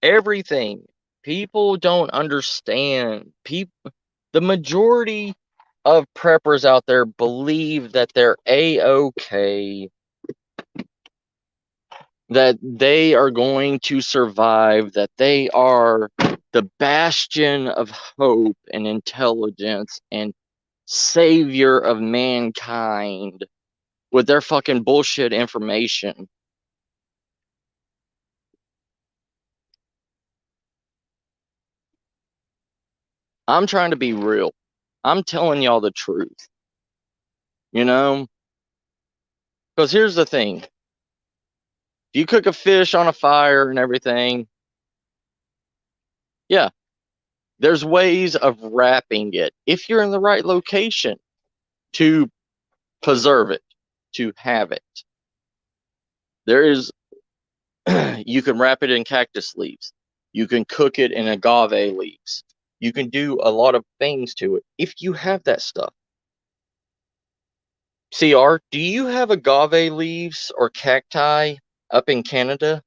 S1: everything. People don't understand. The majority of preppers out there believe that they're a-okay, that they are going to survive, that they are the bastion of hope and intelligence and savior of mankind with their fucking bullshit information. I'm trying to be real. I'm telling y'all the truth, you know? Because here's the thing. If you cook a fish on a fire and everything, yeah, there's ways of wrapping it if you're in the right location to preserve it, to have it. There is, you can wrap it in cactus leaves. You can cook it in agave leaves. You can do a lot of things to it if you have that stuff. CR, do you have agave leaves or cacti up in Canada?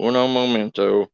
S1: Uno momento.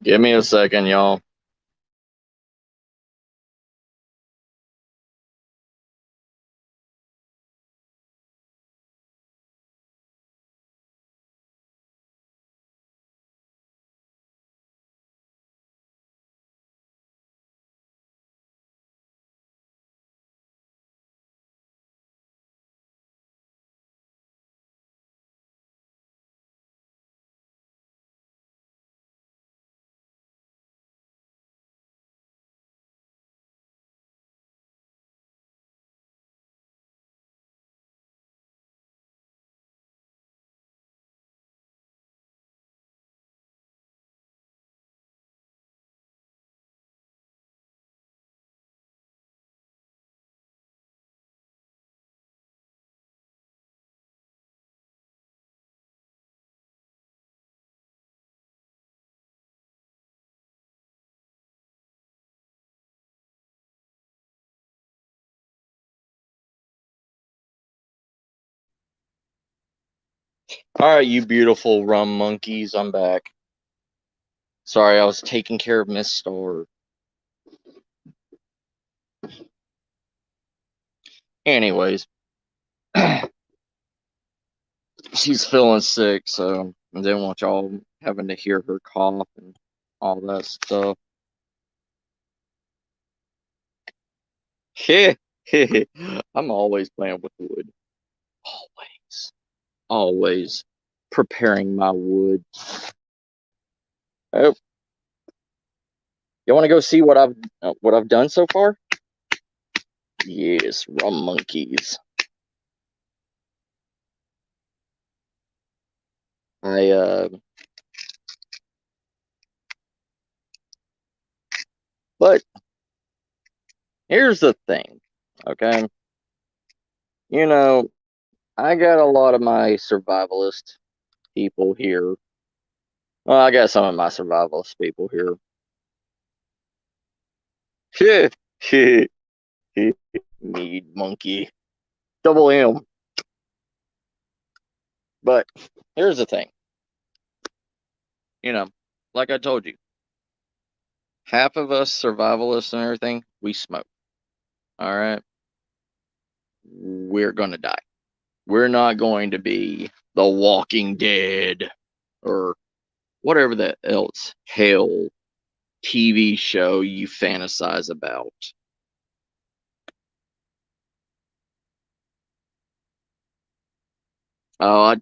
S1: Give me a second, y'all. All right, you beautiful rum monkeys, I'm back. Sorry, I was taking care of Miss Star. Anyways, she's feeling sick, so I didn't want y'all having to hear her cough and all that stuff. I'm always playing with wood. Always. Always preparing my wood. Oh, you want to go see what I've done so far? Yes, rum monkeys. I but here's the thing, okay? You know, I got a lot of my survivalist people here. Well, I got some of my survivalist people here. Mead monkey. Double M. But here's the thing. You know, like I told you, half of us survivalists and everything, we smoke. All right? We're going to die. We're not going to be the Walking Dead or whatever that else hell TV show you fantasize about. Oh,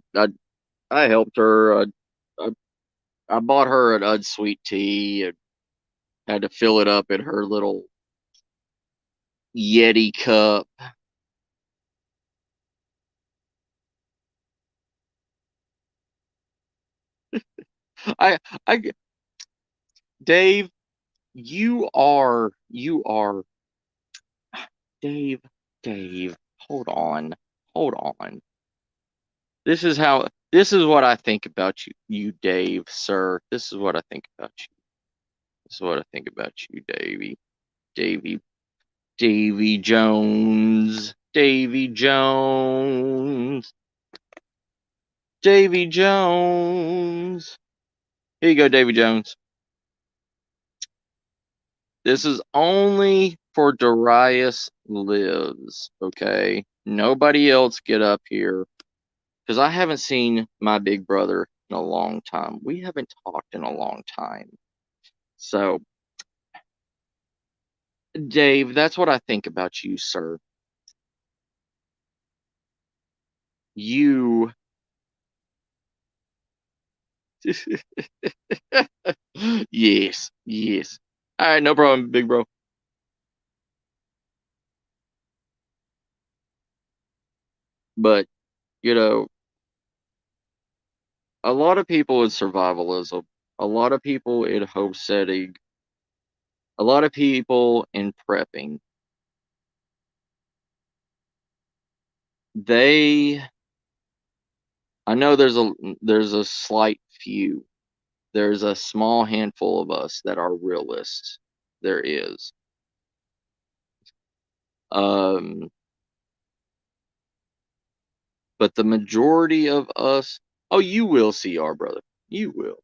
S1: I helped her. I, I bought her an unsweet tea. I had to fill it up in her little Yeti cup. I, I, Dave, you are, Dave, Dave. Hold on. This is what I think about you, Dave, sir. This is what I think about you. This is what I think about you, Davy, Davy Jones, Davy Jones, Davy Jones. Here you go, Davy Jones. This is only for Darius Lives, okay? Nobody else get up here. Because I haven't seen my big brother in a long time. We haven't talked in a long time. So, Dave, that's what I think about you, sir. You. Yes, yes. All right, no problem, big bro. But, you know, a lot of people in survivalism, a lot of people in homesteading, a lot of people in prepping, they, I know there's a slight few. There's a small handful of us that are realists. There is. Um, but the majority of us, oh, you will see our brother. You will.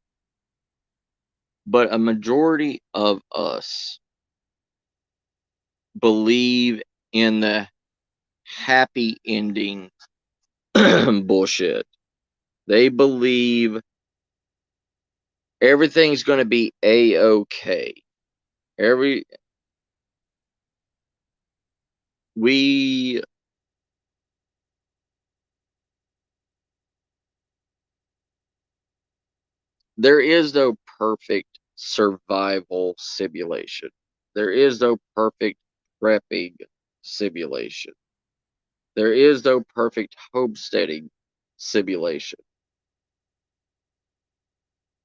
S1: But a majority of us believe in the happy ending bullshit. They believe everything's going to be a-okay. There is no perfect survival simulation. There is no perfect prepping simulation. There is no perfect homesteading simulation.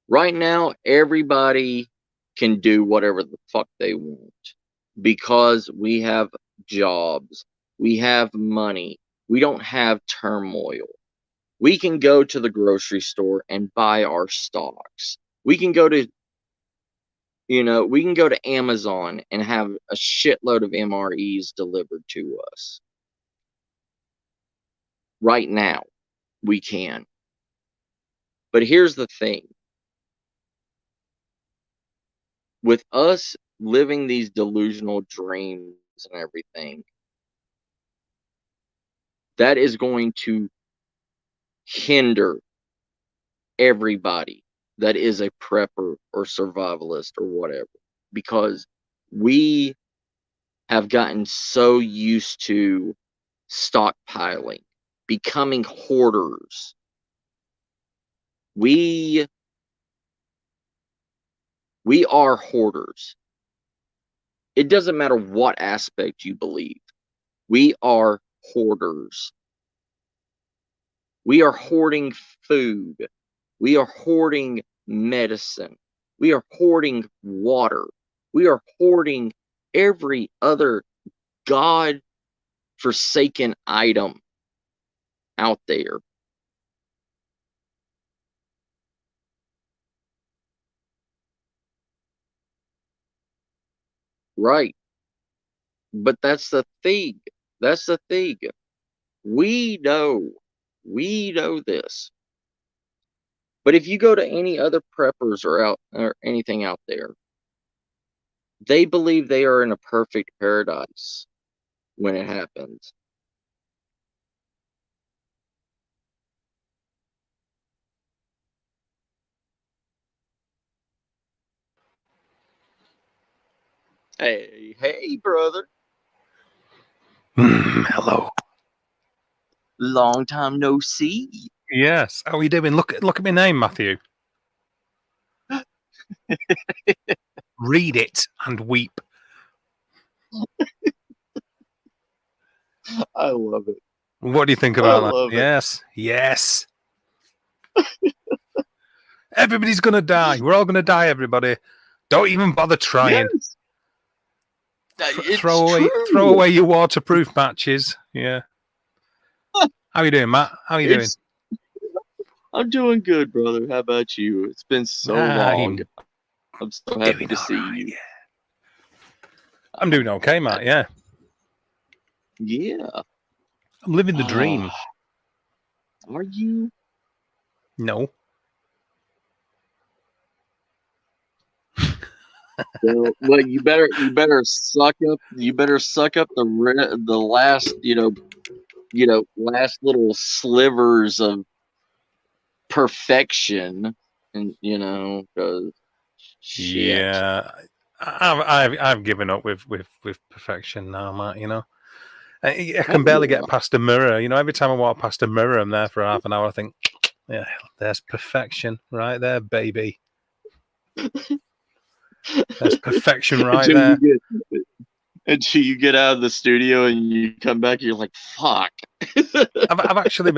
S1: Right now, everybody can do whatever the fuck they want because we have jobs, we have money, we don't have turmoil. We can go to the grocery store and buy our stocks. We can go to Amazon and have a shitload of MREs delivered to us. Right now, we can. But here's the thing. With us living these delusional dreams and everything, that is going to hinder everybody that is a prepper or survivalist or whatever, because we have gotten so used to stockpiling, becoming hoarders. We are hoarders. It doesn't matter what aspect you believe. We are hoarders. We are hoarding food. We are hoarding medicine. We are hoarding water. We are hoarding every other God-forsaken item out there. Right. But that's the thing. That's the thing. We know this. But if you go to any other preppers or anything out there, they believe they are in a perfect paradise when it happens. Hey, brother.
S3: Hello.
S1: Long time no see.
S3: Yes. How are you doing? Look at my name, Matthew. Read it and weep.
S1: I love it.
S3: What do you think about that? Yes. Yes. Everybody's gonna die. We're all gonna die, everybody. Don't even bother trying.
S1: Yes.
S3: Throw away your waterproof matches. Yeah. How you doing, Matt? How you doing?
S1: I'm doing good, brother. How about you? It's been so long. I'm so happy to see you.
S3: Yeah. I'm doing okay, Matt. Yeah.
S1: Yeah.
S3: I'm living the dream.
S1: Are you?
S3: No.
S1: Well, you better suck up. You better suck up the last last little slivers of perfection, and because shit.
S3: Yeah. I've given up with perfection now, Matt. I can barely get past a mirror. Every time I walk past a mirror, I'm there for half an hour. I think, yeah, there's perfection right there, baby. There's perfection right there.
S1: Until you get out of the studio and you come back, you're like, fuck.
S3: I've actually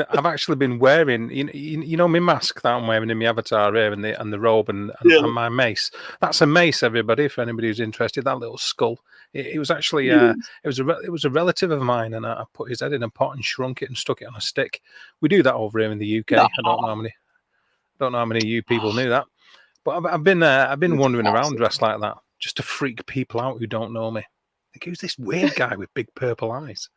S3: been wearing my mask that I'm wearing in my avatar here, and the robe and my mace. That's a mace, everybody. For anybody who's interested, that little skull. It was actually it was a relative of mine, and I put his head in a pot and shrunk it and stuck it on a stick. We do that over here in the UK. No. I don't know how many of you people knew that, but I've been wandering around dressed like that just to freak people out who don't know me. Like, who's this weird guy with big purple eyes?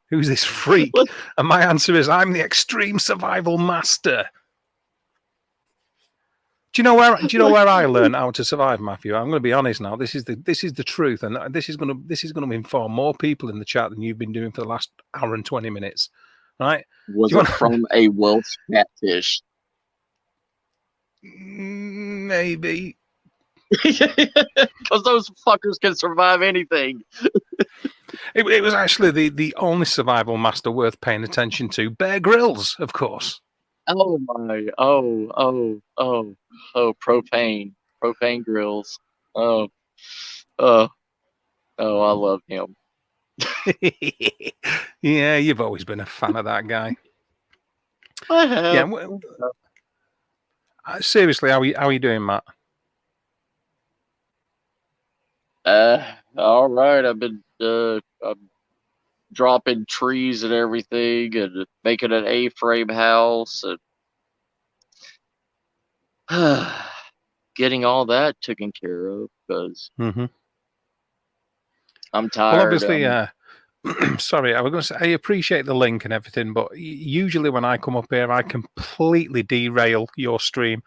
S3: Who's this freak? And my answer is, I'm the extreme survival master. Do you know where? Do you know where I learned how to survive, Matthew? I'm going to be honest now. This is the truth, and this is going to inform more people in the chat than you've been doing for the last hour and 20 minutes, right?
S1: Was it from a Welsh catfish?
S3: Maybe.
S1: Because those fuckers can survive anything.
S3: It was actually the only survival master worth paying attention to. Bear Grylls, of course.
S1: Oh my! Propane grills. Oh, I love him.
S3: Yeah, you've always been a fan of that guy.
S1: I have.
S3: Yeah. Seriously, how are you doing, Matt?
S1: All right. I've been I'm dropping trees and everything, and making an A-frame house, and getting all that taken care of because I'm tired.
S3: Well, obviously, sorry, I was going to say I appreciate the link and everything, but usually when I come up here, I completely derail your stream.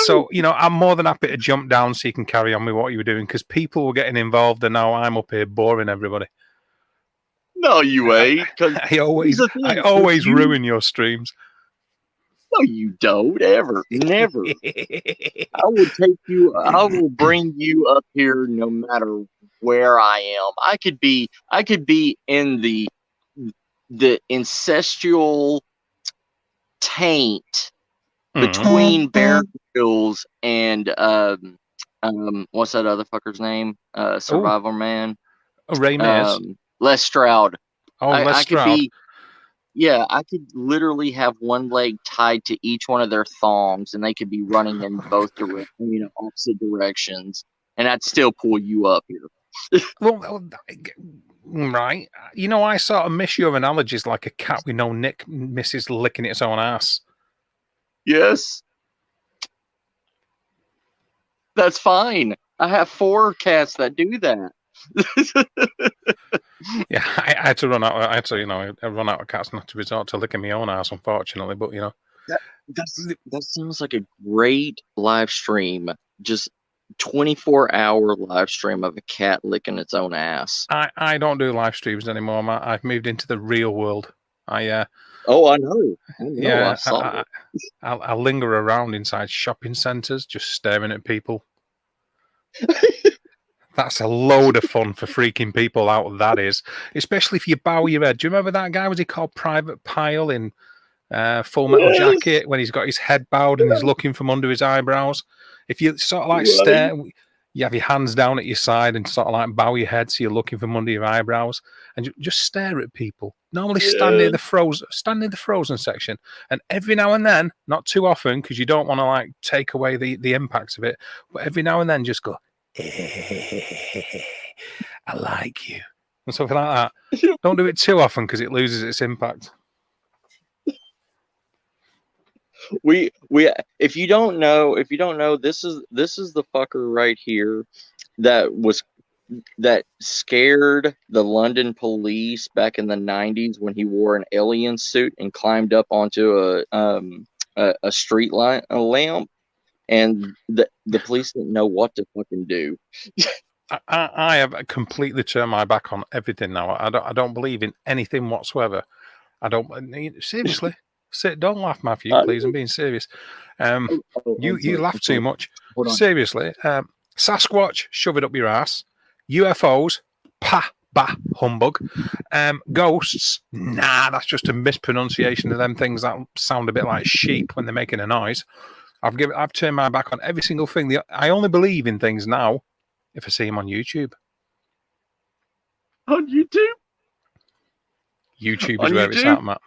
S3: So, I'm more than happy to jump down so you can carry on with what you were doing because people were getting involved and now I'm up here boring everybody.
S1: No, you ain't.
S3: I always ruin your streams.
S1: No, you don't ever, never. I will bring you up here no matter where I am. I could be in the incestual taint between Bear Grylls and what's that other fucker's name? Survival Man.
S3: Ray Mears.
S1: Les Stroud.
S3: Les Stroud.
S1: I could literally have one leg tied to each one of their thongs, and they could be running in both opposite directions, and I'd still pull you up here.
S3: Well, right. I sort of miss your analogies like a cat with no nick misses licking its own ass.
S1: Yes. That's fine. I have 4 cats that do that.
S3: Yeah, I had to run out. I had to, run out of cats and have to resort to licking my own ass, unfortunately. But
S1: that sounds like a great live stream. Just 24-hour live stream of a cat licking its own ass.
S3: I don't do live streams anymore, Matt. I've moved into the real world. I know.
S1: Yeah,
S3: I linger around inside shopping centres, just staring at people. That's a load of fun for freaking people out. That is, especially if you bow your head. Do you remember that guy? Was he called Private Pile in Full Metal Jacket when he's got his head bowed and he's looking from under his eyebrows? If you sort of like stare, you have your hands down at your side and sort of like bow your head so you're looking from under your eyebrows and just stare at people. Normally stand near the frozen section, and every now and then, not too often because you don't want to like take away the impacts of it, but every now and then just go, I like you, and something like that. Don't do it too often because it loses its impact.
S1: If you don't know, this is the fucker right here that scared the London police back in the 90s when he wore an alien suit and climbed up onto a street lamp, and the police didn't know what to fucking do.
S3: I have completely turned my back on everything now. I don't believe in anything whatsoever. I don't seriously. Don't laugh, Matthew, please. I'm being serious. You laugh too much. Seriously. Sasquatch, shove it up your ass. UFOs, humbug. Ghosts, nah, that's just a mispronunciation of them things that sound a bit like sheep when they're making a noise. I've turned my back on every single thing. I only believe in things now if I see them on YouTube.
S1: On YouTube?
S3: YouTube is where it's at, Matt.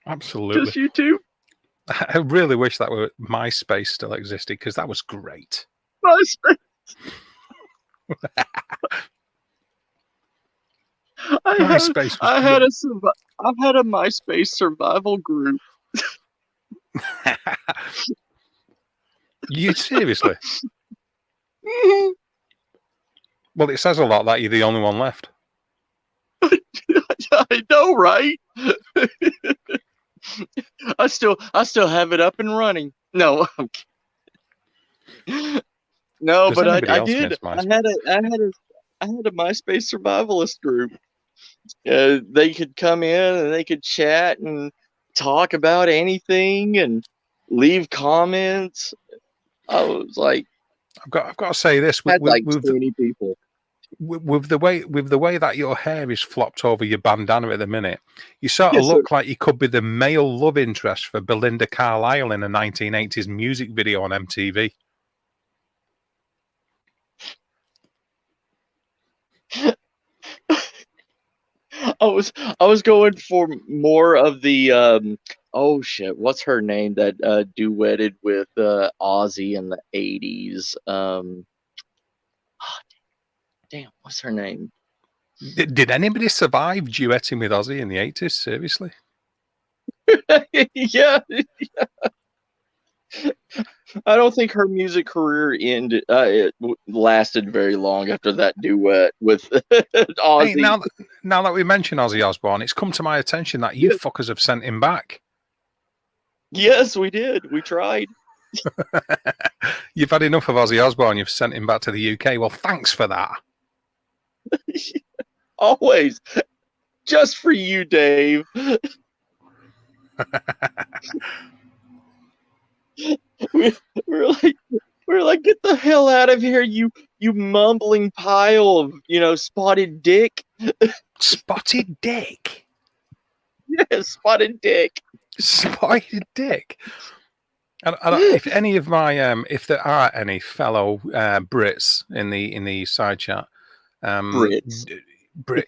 S3: Absolutely.
S1: Just YouTube?
S3: I really wish that were MySpace still existed because that was great.
S1: MySpace. I've had a MySpace survival group.
S3: You seriously? Well, it says a lot that you're the only one left.
S1: I know, right? I still have it up and running. No, No,
S3: Does
S1: but
S3: anybody
S1: I
S3: else
S1: did.
S3: miss
S1: I
S3: MySpace?
S1: had a MySpace survivalist group. They could come in and they could chat and talk about anything and leave comments. I was like,
S3: I've got to say this
S1: had like 20 people.
S3: with the way that your hair is flopped over your bandana at the minute, you sort of
S1: Yes,
S3: look like you could be the male love interest for Belinda Carlisle in a 1980s music video on MTV.
S1: I was going for more of the oh shit, what's her name that duetted with Ozzy in the 80s? Damn, what's her name?
S3: Did anybody survive duetting with Ozzy in the 80s? Seriously?
S1: Yeah, I don't think her music career ended. Lasted very long after that duet with Ozzy.
S3: Hey, now that we mention Ozzy Osbourne, it's come to my attention that you fuckers have sent him back.
S1: Yes, we did. We tried.
S3: You've had enough of Ozzy Osbourne. You've sent him back to the UK. Well, thanks for that.
S1: Always. Just for you, Dave. We're like, get the hell out of here, you mumbling pile of, spotted dick.
S3: Spotted dick.
S1: Yeah, spotted dick.
S3: Spotted dick. If any of my if there are any fellow Brits in the side chat,
S1: Brits.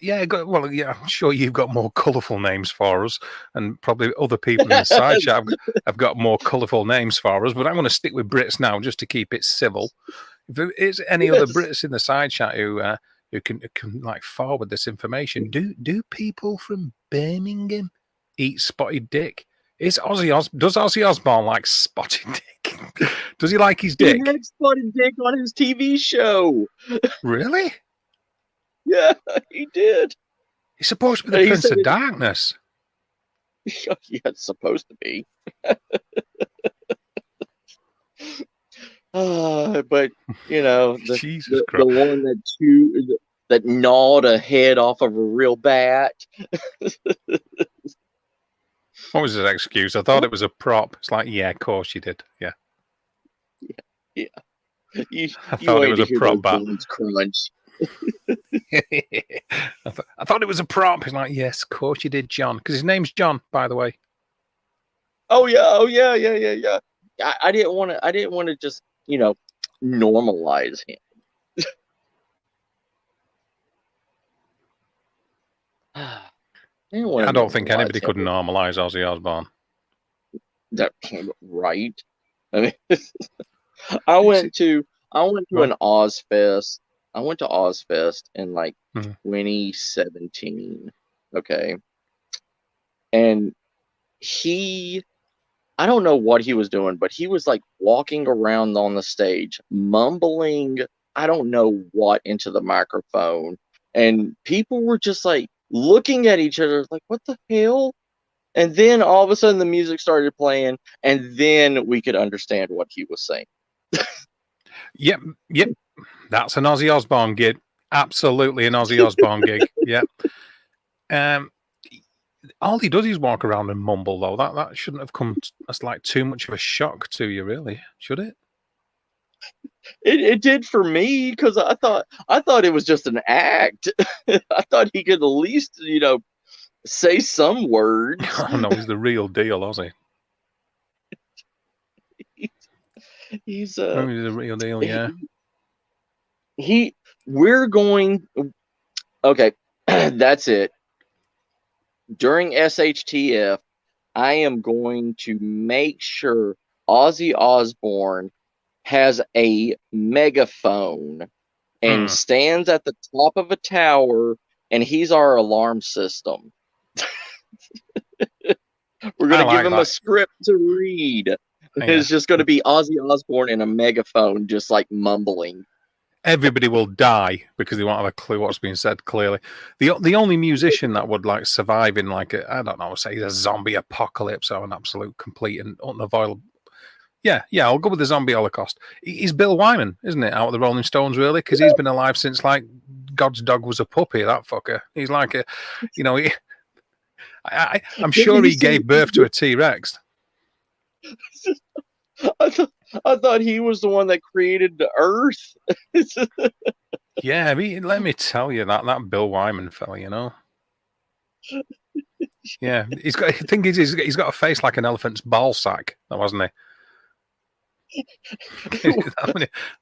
S3: Yeah, I'm sure you've got more colourful names for us, and probably other people in the side chat have got more colourful names for us. But I'm going to stick with Brits now, just to keep it civil. If there is any other Brits in the side chat who can like forward this information, do people from Birmingham eat spotted dick? Does Ozzy Osbourne like spotted dick? Does he like his dick?
S1: He had spotted dick on his TV show.
S3: Really?
S1: Yeah, he did.
S3: He's supposed to be the Prince of Darkness.
S1: Yeah, it's supposed to be. But
S3: Jesus
S1: the one that gnawed a head off of a real bat.
S3: What was his excuse? I thought it was a prop. It's like, yeah, of course you did. Yeah.
S1: I
S3: thought it was a prop bat.
S1: Crunch.
S3: I thought it was a prop. He's like, yes, of course you did, John. Because his name's John, by the way.
S1: Oh yeah. I didn't want to just normalize him.
S3: I don't think anybody could normalize Ozzy Osbourne.
S1: That right? I mean, I went to an Ozfest. I went to Ozfest in like 2017. Okay, and I don't know what he was doing, but he was like walking around on the stage, mumbling, I don't know what, into the microphone. And people were just like looking at each other like, what the hell? And then all of a sudden the music started playing, and then we could understand what he was saying.
S3: Yep. That's an Ozzy Osbourne gig. Absolutely an Ozzy Osbourne gig. Yep. All he does is walk around and mumble, though. That shouldn't have come as like too much of a shock to you, really, should it?
S1: It did for me, because I thought it was just an act. I thought he could at least, say some words.
S3: Oh no, he's the real deal, Ozzy.
S1: He's
S3: the real deal, yeah.
S1: We're going. Okay, that's it. During SHTF, I am going to make sure Ozzy Osbourne has a megaphone and stands at the top of a tower, and he's our alarm system. We're going to give him a script to read. Yeah. It's just going to be Ozzy Osbourne in a megaphone, just like mumbling.
S3: Everybody will die because they won't have a clue what's being said clearly. The only musician that would like survive in like I don't know, say a zombie apocalypse or an absolute complete and unavoidable Yeah, I'll go with the zombie holocaust. He's Bill Wyman, isn't it? Out of the Rolling Stones, really, because he's been alive since like God's dog was a puppy. That fucker. He's like a, you know, I'm sure he gave birth to a T-Rex.
S1: I thought he was the one that created the Earth.
S3: Yeah, I mean, let me tell you that Bill Wyman fella, you know. Yeah, he's got. I think he's got a face like an elephant's ball sack, wasn't he?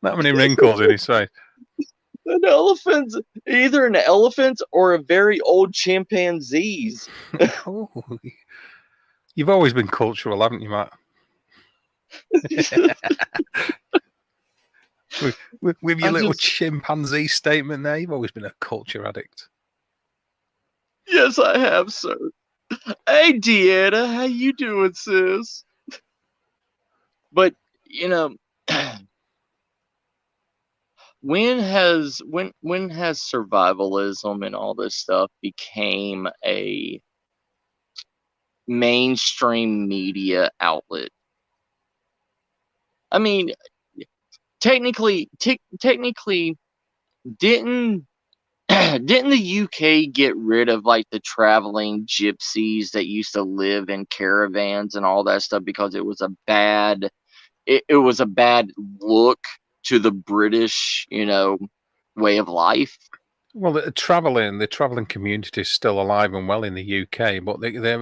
S3: that many wrinkles in his face.
S1: An elephant, either an elephant or a very old chimpanzees.
S3: Oh, you've always been cultural, haven't you, Matt? with your little chimpanzee statement there, you've always been a culture addict.
S1: Yes, I have, sir. Hey, Deanna, how you doing, sis? But you know, when has survivalism and all this stuff became a mainstream media outlet? I mean, technically, didn't the UK get rid of like the traveling gypsies that used to live in caravans and all that stuff because it was a bad look to the British, way of life?
S3: Well, the traveling community is still alive and well in the UK, but there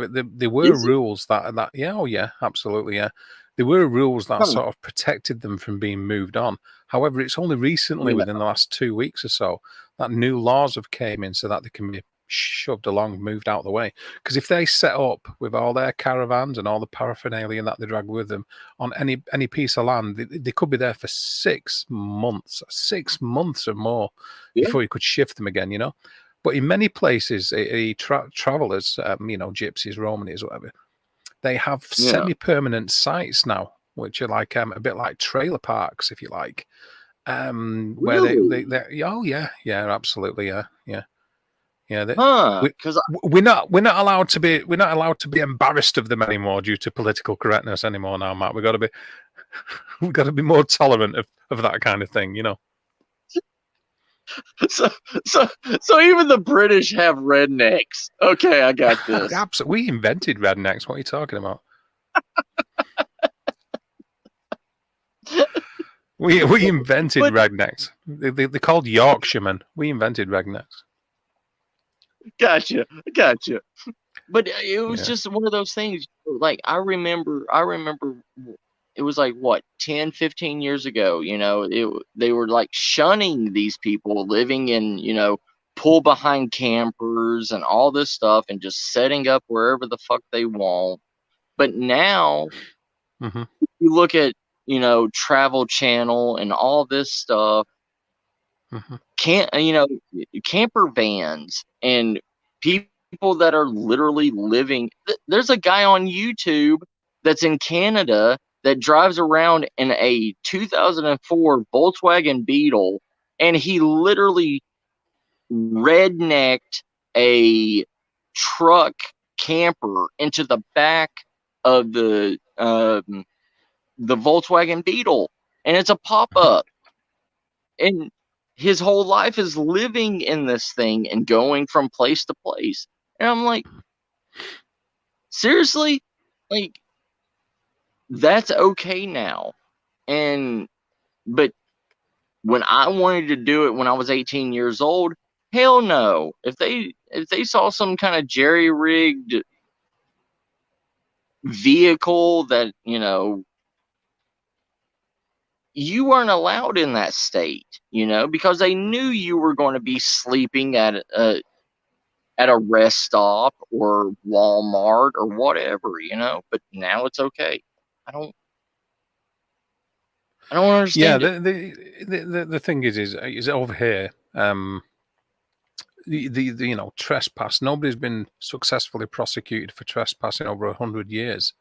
S3: were rules that yeah, absolutely, yeah. There were rules that sort of protected them from being moved on. However, it's only recently, within the last 2 weeks or so, that new laws have came in so that they can be shoved along, moved out of the way. Because if they set up with all their caravans and all the paraphernalia that they drag with them on any piece of land, they could be there for 6 months or more before you could shift them again, you know. But in many places, travelers, gypsies, Romanies, whatever, they have semi-permanent sites now, which are like a bit like trailer parks, if you like, where they oh yeah, absolutely, yeah. We're not allowed to be embarrassed of them anymore due to political correctness anymore now, Matt. We've got to be more tolerant of that kind of thing, you know.
S1: So even the British have rednecks. Okay, I got this.
S3: Absolutely, we invented rednecks. What are you talking about? we invented rednecks. They're called Yorkshiremen. We invented rednecks.
S1: Gotcha. But it was just one of those things. Like I remember it was like what, 10, 15 years ago, they were like shunning these people living in, pull behind campers and all this stuff and just setting up wherever the fuck they want. But now you look at, Travel Channel and all this stuff, camper vans and people that are literally living. There's a guy on YouTube that's in Canada that drives around in a 2004 Volkswagen Beetle, and he literally rednecked a truck camper into the back of the Volkswagen Beetle, and it's a pop-up, and his whole life is living in this thing and going from place to place. And I'm like, seriously? Like, that's okay now. But when I wanted to do it when I was 18 years old, hell no. If they saw some kind of jerry-rigged vehicle that, you weren't allowed in that state, because they knew you were going to be sleeping at a rest stop or Walmart or whatever, but now it's okay. I don't understand.
S3: Yeah, the thing is over here, the trespass. Nobody's been successfully prosecuted for trespassing over 100 years.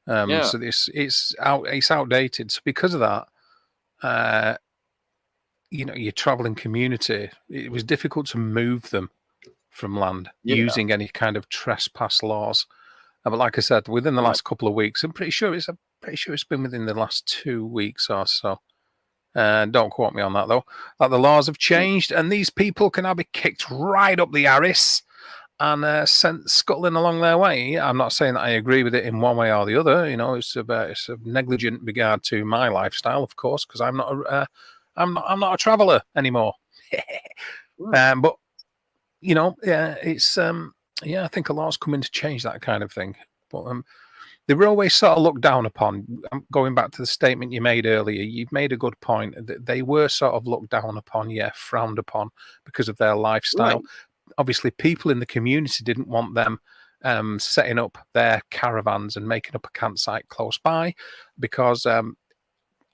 S3: So it's outdated. So because of that, your traveling community, it was difficult to move them from land using any kind of trespass laws. But like I said, within the last couple of weeks, I'm pretty sure it's pretty sure it's been within the last 2 weeks or so. Don't quote me on that, though. That the laws have changed, and these people can now be kicked right up the arse and sent scuttling along their way. I'm not saying that I agree with it in one way or the other. You know, it's a negligent regard to my lifestyle, of course, because I'm not a traveller anymore. But you know, it's I think a lot's coming to change that kind of thing. But they were always sort of looked down upon. Going back to the statement you made earlier, you've made a good point. They were sort of looked down upon, frowned upon because of their lifestyle.
S1: Right.
S3: Obviously, people in the community didn't want them setting up their caravans and making up a campsite close by, because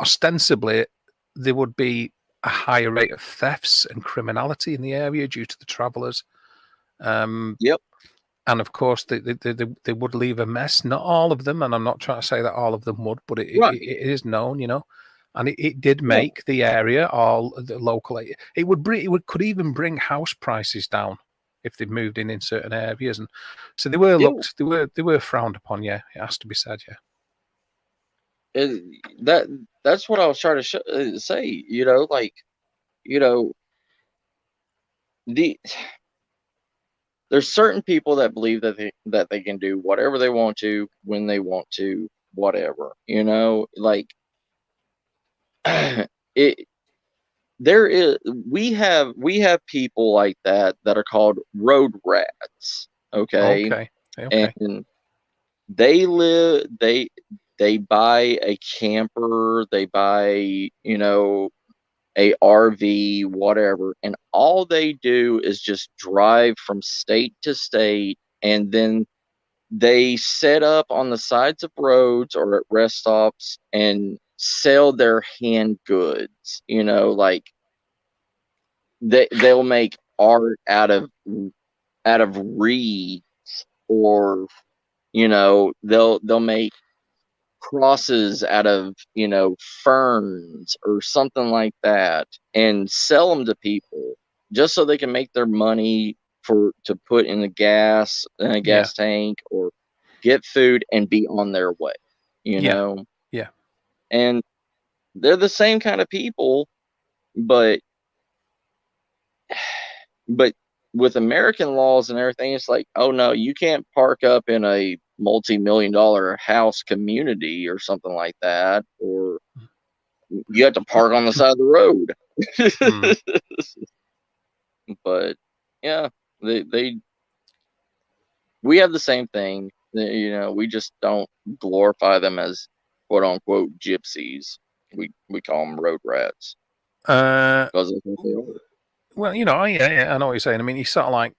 S3: ostensibly there would be a higher rate of thefts and criminality in the area due to the travellers.
S1: Yep.
S3: And of course, they would leave a mess. Not all of them, and I'm not trying to say that all of them would, but it is known, you know. And it did make the area, all the local. It could even bring house prices down if they moved in certain areas, and so they were looked. They were frowned upon. Yeah, it has to be said. Yeah.
S1: That's what I was trying to say. You know, like, you know, there's certain people that believe that they can do whatever they want to when they want to, whatever. You know, like we have people like that are called road rats. Okay. And they buy a camper, they buy, you know, a RV, whatever, and all they do is just drive from state to state, and then they set up on the sides of roads or at rest stops and sell their hand goods. You know, like they'll make art out of reeds, or you know, they'll make crosses out of, you know, ferns or something like that, and sell them to people just so they can make their money to put in a gas tank, or get food and be on their way, you know. And they're the same kind of people, but with American laws and everything, it's like, oh no, you can't park up in a multi-million-dollar house community or something like that, or you have to park on the side of the road. But yeah, we have the same thing. You know, we just don't glorify them as quote unquote gypsies. We call them road rats. Because that's what they are.
S3: Well, you know, I know what you're saying. I mean, it's sort of like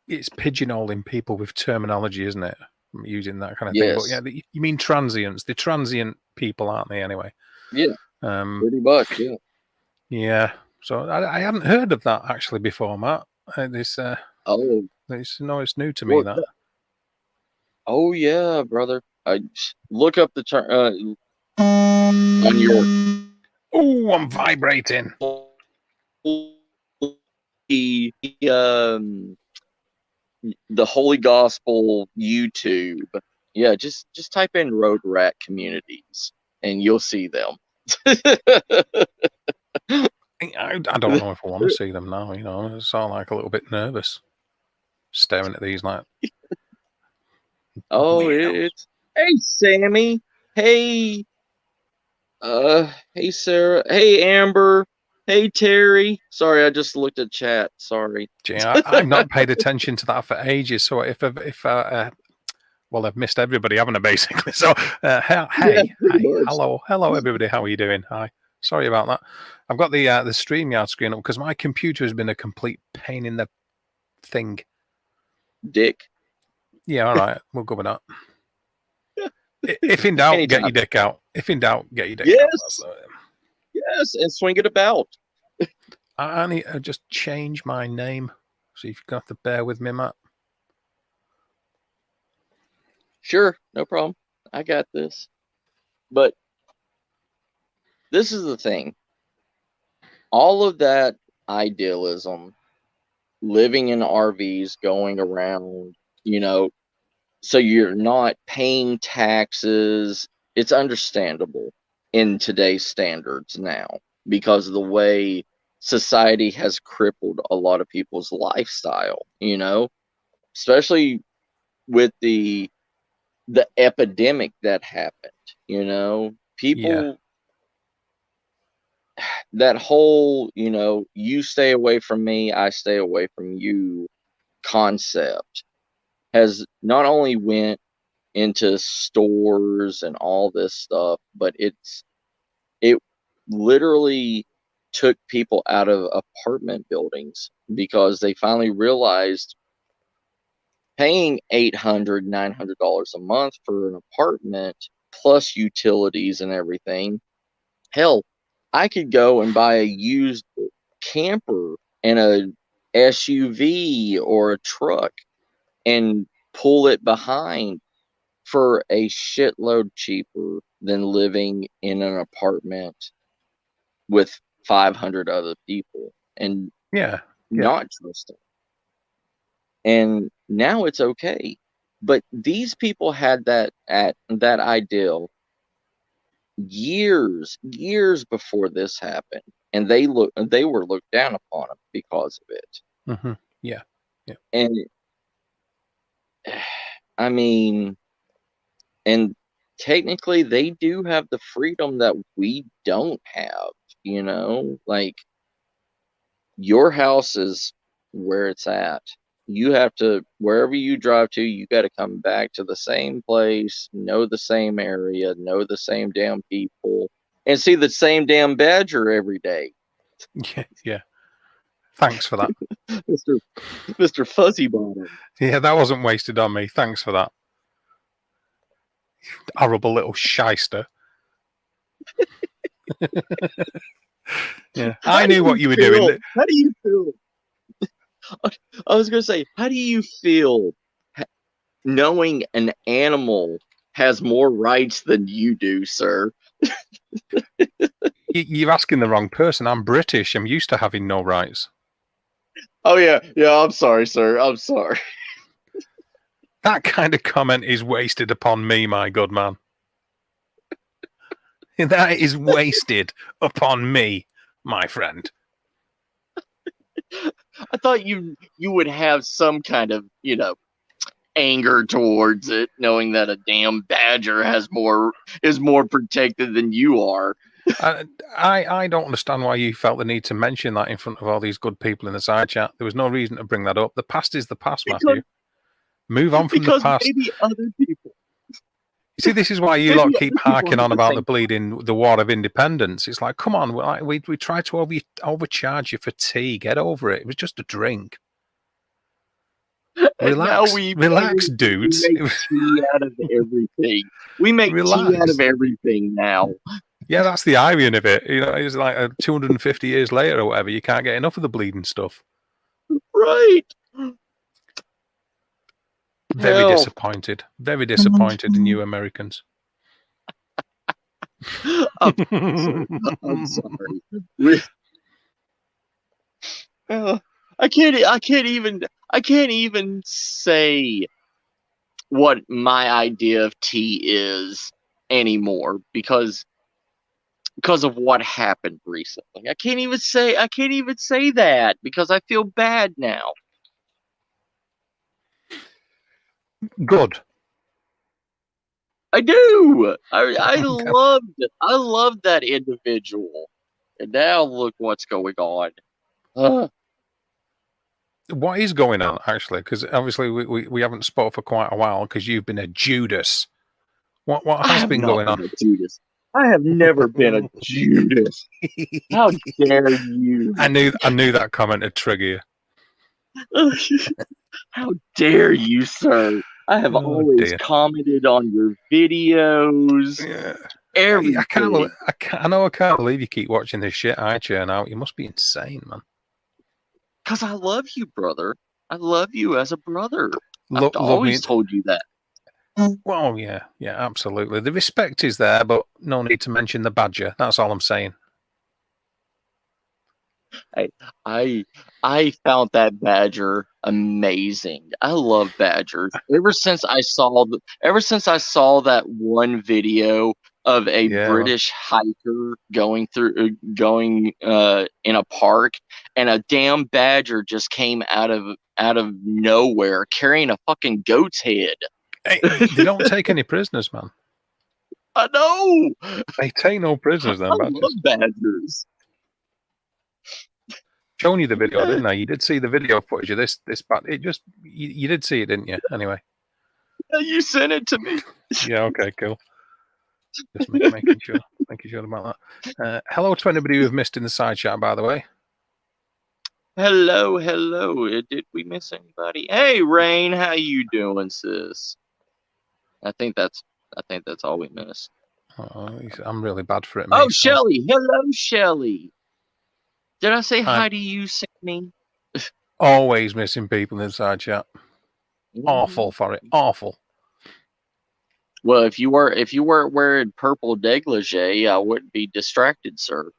S3: it's pigeonholing people with terminology, isn't it? Using that kind of thing. But yeah, you mean transients? They're transient people, aren't they? Anyway.
S1: Yeah. Pretty much. Yeah.
S3: Yeah. So I hadn't heard of that actually before, Matt. It's new to me, that.
S1: Oh yeah, brother. I look up the term on your.
S3: Oh, I'm vibrating.
S1: The Holy Gospel YouTube. Yeah, just type in road rat communities and you'll see them.
S3: I don't know if I want to see them now. You know, I sound like a little bit nervous staring at these like.
S1: Oh, it's hey Sammy, hey Sarah, hey Amber, hey Terry. Sorry, I just looked at chat. Sorry.
S3: Yeah, I've not paid attention to that for ages. So well, I've missed everybody, haven't I? Basically. So hey, hello, everybody. How are you doing? Hi. Sorry about that. I've got the StreamYard screen up because my computer has been a complete pain in the thing.
S1: Dick.
S3: Yeah, all right. We'll go with that. If in doubt, get your dick out. If in doubt, get your dick out.
S1: Yes, and swing it about.
S3: I need to just change my name. So you've got to bear with me, Matt.
S1: Sure, no problem. I got this. But this is the thing. All of that idealism, living in RVs, going around, you know, So you're not paying taxes. It's understandable in today's standards now because of the way society has crippled a lot of people's lifestyle, especially with the epidemic that happened, people, that whole, you stay away from me, I stay away from you concept has not only went into stores and all this stuff, but it literally took people out of apartment buildings because they finally realized paying $800-900 a month for an apartment plus utilities and everything. Hell, I could go and buy a used camper and a SUV or a truck and pull it behind for a shitload cheaper than living in an apartment with 500 other people and not trusting. And now it's okay. But these people had that ideal years before this happened, and they were looked down upon because of it.
S3: Mm-hmm.
S1: And I mean, and technically they do have the freedom that we don't have, like your house is where it's at. You have to, wherever you drive to, you got to come back to the same place, know the same area, know the same damn people, and see the same damn badger every day.
S3: Yeah. Thanks for that.
S1: Mr. Fuzzy Bottom.
S3: Yeah, that wasn't wasted on me. Thanks for that. Horrible little shyster. Yeah, I knew what you were doing.
S1: How do you feel? I was going to say, how do you feel knowing an animal has more rights than you do, sir?
S3: You're asking the wrong person. I'm British. I'm used to having no rights.
S1: Oh, yeah. I'm sorry, sir. I'm sorry.
S3: That kind of comment is wasted upon me, my good man. That is wasted upon me, my friend.
S1: I thought you would have some kind of, anger towards it, knowing that a damn badger is more protected than you are.
S3: I don't understand why you felt the need to mention that in front of all these good people in the side chat. There was no reason to bring that up. The past is the past, Matthew. Move on from the past.
S1: Maybe other people.
S3: You see, this is why you lot keep harking on about the War of Independence. It's like, come on, we tried to overcharge you for tea. Get over it. It was just a drink. Relax, dudes.
S1: We make tea out of everything. We make tea out of everything now.
S3: Yeah, that's the irony of it. It's like 250 years later or whatever. You can't get enough of the bleeding stuff.
S1: Right.
S3: Very disappointed in you Americans.
S1: I'm sorry. I can't even say what my idea of tea is anymore because of what happened recently. I can't even say that because I feel bad now.
S3: Good.
S1: I do. I loved that individual, and now look what's going on.
S3: What is going on actually? Because obviously we haven't spoke for quite a while because you've been a Judas. What has been going on?
S1: Judas. I have never been a Judas. How dare you?
S3: I knew that comment would trigger
S1: you. How dare you, sir? I have always commented on your videos.
S3: Yeah.
S1: Everything.
S3: I can't believe you keep watching this shit I churn out. You must be insane, man.
S1: Because I love you, brother. I love you as a brother. I've always told you that.
S3: Well, yeah, absolutely. The respect is there, but no need to mention the badger. That's all I'm saying.
S1: I I found that badger amazing. I love badgers. Ever since I saw that one video of a
S3: Yeah, man.
S1: British hiker going in a park, and a damn badger just came out of nowhere carrying a fucking goat's head.
S3: Hey, they don't take any prisoners, man.
S1: I know.
S3: They take no prisoners,
S1: I
S3: then
S1: love
S3: badgers.
S1: badgers.
S3: Shown you the video,
S1: Yeah,
S3: didn't I? You did see the video footage of this bat. It just you did see it, didn't you? Anyway.
S1: you sent it to me.
S3: Yeah. Okay. Cool. Just making sure about that. Hello to anybody who've missed in the side chat, by the way.
S1: Hello, hello. Did we miss anybody? Hey, Rain, how you doing, sis? I think that's all we missed.
S3: Oh, I'm really bad for it,
S1: Oh,
S3: mate. So
S1: Shelly. Hello, Shelly. Did I say hi
S3: I'm
S1: to you, Sammy?
S3: always missing people in the side chat. Awful for it. Awful.
S1: Well, if you weren't wearing purple negligee, I wouldn't be distracted, sir.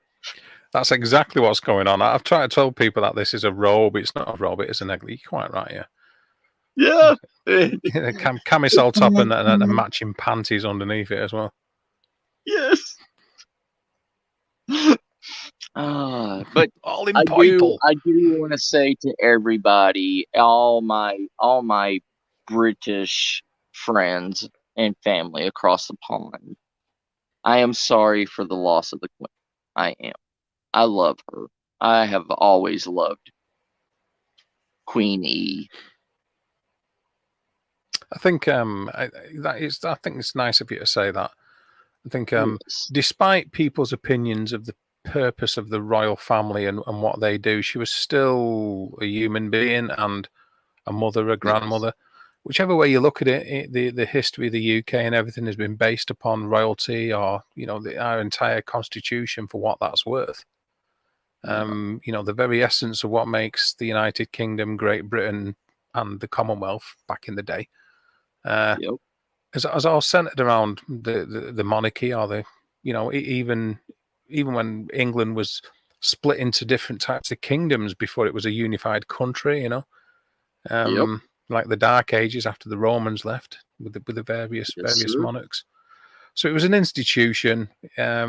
S3: That's exactly what's going on. I've tried to tell people that this is a robe. It's not a robe. It's an negligee. You're quite right,
S1: Yeah.
S3: yeah. Camisole top and matching panties underneath it as well.
S1: Yes. But
S3: All in
S1: I
S3: purple.
S1: do want to say to everybody, all my British friends and family across the pond, I am sorry for the loss of the Queen. I am. I love her. I have always loved Queen E.
S3: I think I think it's nice of you to say that. I think
S1: Yes.
S3: despite people's opinions of the purpose of the royal family and what they do, she was still a human being and a mother, a grandmother. Whichever way you look at it, the history of the UK and everything has been based upon royalty, or our entire constitution, for what that's worth. The very essence of what makes the United Kingdom, Great Britain, and the Commonwealth back in the day.
S1: Yep.
S3: As all centered around the monarchy, or even when England was split into different types of kingdoms before it was a unified country,
S1: Yep.
S3: like the Dark Ages after the Romans left with the various
S1: Yes, sir.
S3: monarchs. So it was an institution. A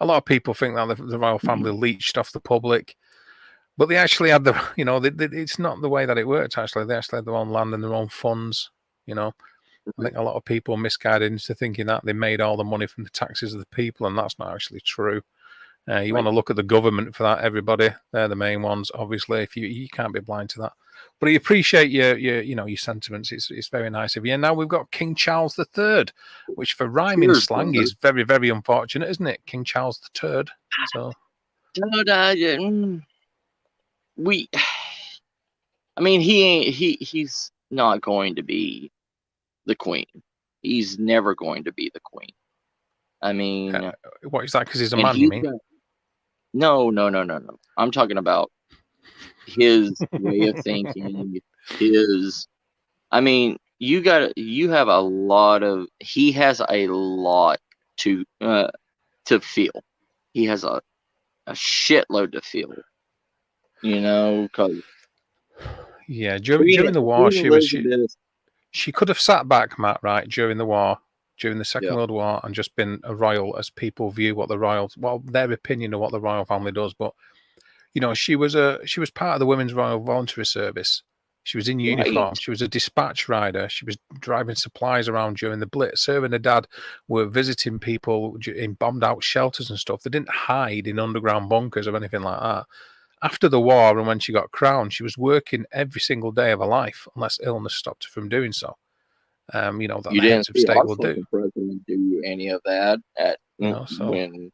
S3: lot of people think that the royal family leached off the public, but they actually had it's not the way that it worked. Actually, they actually had their own land and their own funds. I think a lot of people misguided into thinking that they made all the money from the taxes of the people, and that's not actually true. You want to look at the government for that, everybody. They're the main ones, obviously. If you can't be blind to that. But I appreciate your sentiments. It's very nice of you. And now we've got King Charles III, which for rhyming
S1: Cheers,
S3: slang
S1: brother.
S3: is very, very unfortunate, isn't it? King Charles III. So
S1: he's not going to be the queen. He's never going to be the queen. I mean,
S3: what is that? Because he's a
S1: and
S3: man, you mean?
S1: No. I'm talking about his way of thinking. You have a lot of. He has a lot to feel. He has a shitload to feel. Because
S3: yeah, during the war, she could have sat back, Matt, right, during the war, during the Second World War, and just been a royal, as people view their opinion of what the royal family does. But she was part of the Women's Royal Voluntary Service. She was in uniform.
S1: Right.
S3: She was a dispatch rider. She was driving supplies around during the Blitz. Her and her dad were visiting people in bombed out shelters and stuff. They didn't hide in underground bunkers or anything like that. After the war, and when she got crowned, she was working every single day of her life, unless illness stopped her from doing so. That
S1: You
S3: the
S1: didn't
S3: heads of
S1: see
S3: state
S1: our
S3: will do.
S1: fucking president do any of that when.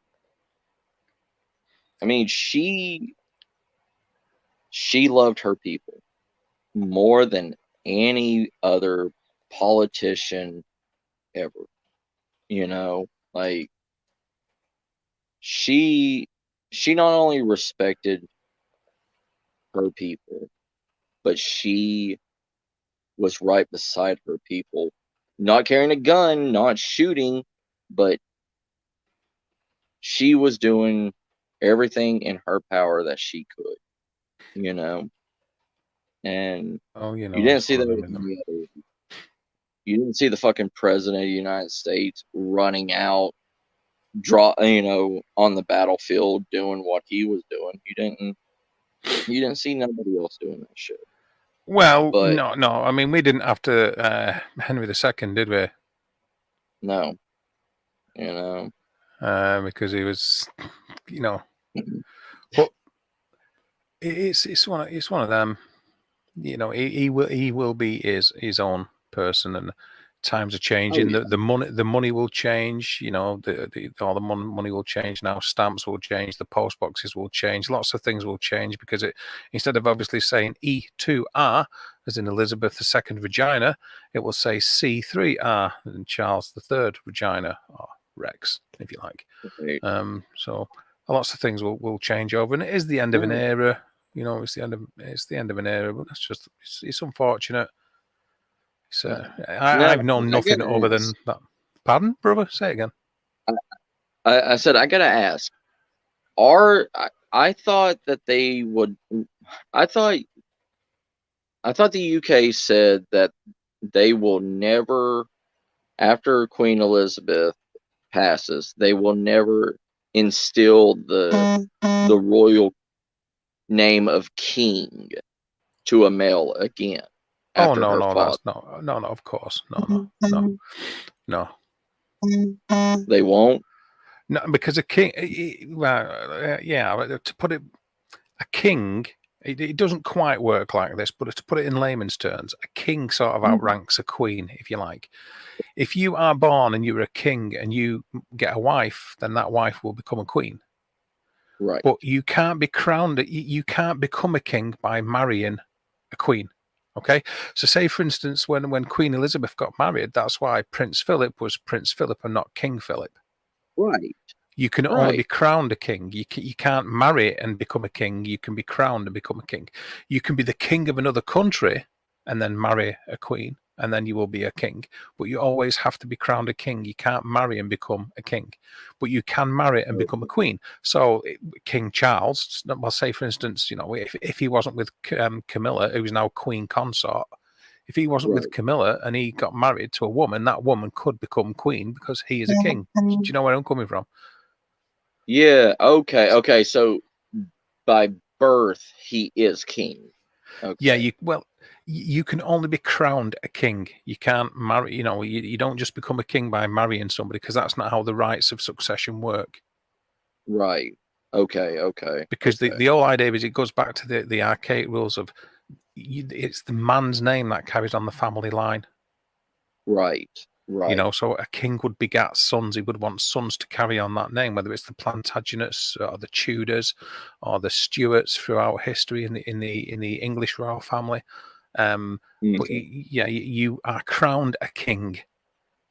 S1: I mean, she loved her people more than any other politician ever. Like she not only respected her people, but she was right beside her people, not carrying a gun, not shooting, but she was doing everything in her power that she could, you know. And
S3: Oh, you
S1: you
S3: know,
S1: didn't
S3: it's
S1: see
S3: one
S1: that
S3: of them
S1: with
S3: in them.
S1: any other. You didn't see the fucking president of the United States running out, on the battlefield doing what he was doing. You didn't see nobody else doing that shit.
S3: Well,
S1: But
S3: no. I mean, we didn't have to Henry II, did we?
S1: no, you know.
S3: Because he was, you know. But it's one of them. You know, he will be his own person, and times are
S1: Oh
S3: changing.
S1: yeah,
S3: The money will change. You know, all the money will change now. Stamps will change. The post boxes will change. Lots of things will change because instead of obviously saying E2R as in Elizabeth II vagina, it will say C3R in Charles III vagina or Rex, if you like.
S1: right.
S3: So lots of things will change over, and it is the end of an
S1: Yeah.
S3: era. You know, it's the end of an era, but that's just it's unfortunate. I've known
S1: I
S3: nothing
S1: gotta
S3: other than
S1: ask.
S3: that. Pardon, brother? Say it again.
S1: I said I gotta ask. I thought that they would. I thought the UK said that they will never, after Queen Elizabeth passes, they will never instill the royal name of king to a male again
S3: Oh
S1: after
S3: no,
S1: her
S3: no,
S1: father.
S3: that's no, of course, no.
S1: They won't.
S3: No, because a king, well, yeah, to put it, a king, it doesn't quite work like this, but to put it in layman's terms, a king sort of outranks a queen, if you like. If you are born and you're a king and you get a wife, then that wife will become a queen.
S1: Right.
S3: But you can't be crowned, you can't become a king by marrying a queen. Okay, so say for instance, when Queen Elizabeth got married, that's why Prince Philip was Prince Philip and not King Philip.
S1: Right.
S3: You can only be
S1: Right.
S3: crowned a king. You can't marry and become a king. You can be crowned and become a king. You can be the king of another country and then marry a queen, and then you will be a king. But you always have to be crowned a king. You can't marry and become a king, but you can marry and become a queen. So King Charles, well, say for instance, you know, if he wasn't with Camilla, who's now Queen Consort, if he wasn't with
S1: Right.
S3: Camilla and he got married to a woman, that woman could become queen because he is a king. Do you know where I'm coming from?
S1: Yeah. Okay. Okay. So by birth, he is king.
S3: Yeah,
S1: Okay.
S3: you can only be crowned a king. You can't marry, you know, you don't just become a king by marrying somebody because that's not how the rights of succession work.
S1: Right. Okay. Okay.
S3: Because
S1: Okay.
S3: the whole idea is it goes back to the archaic rules of it's the man's name that carries on the family line.
S1: Right.
S3: You
S1: Right.
S3: know, so a king would begat sons. He would want sons to carry on that name, whether it's the Plantagenets or the Tudors or the Stuarts throughout history in the English royal family. But
S1: Okay.
S3: you are crowned a king,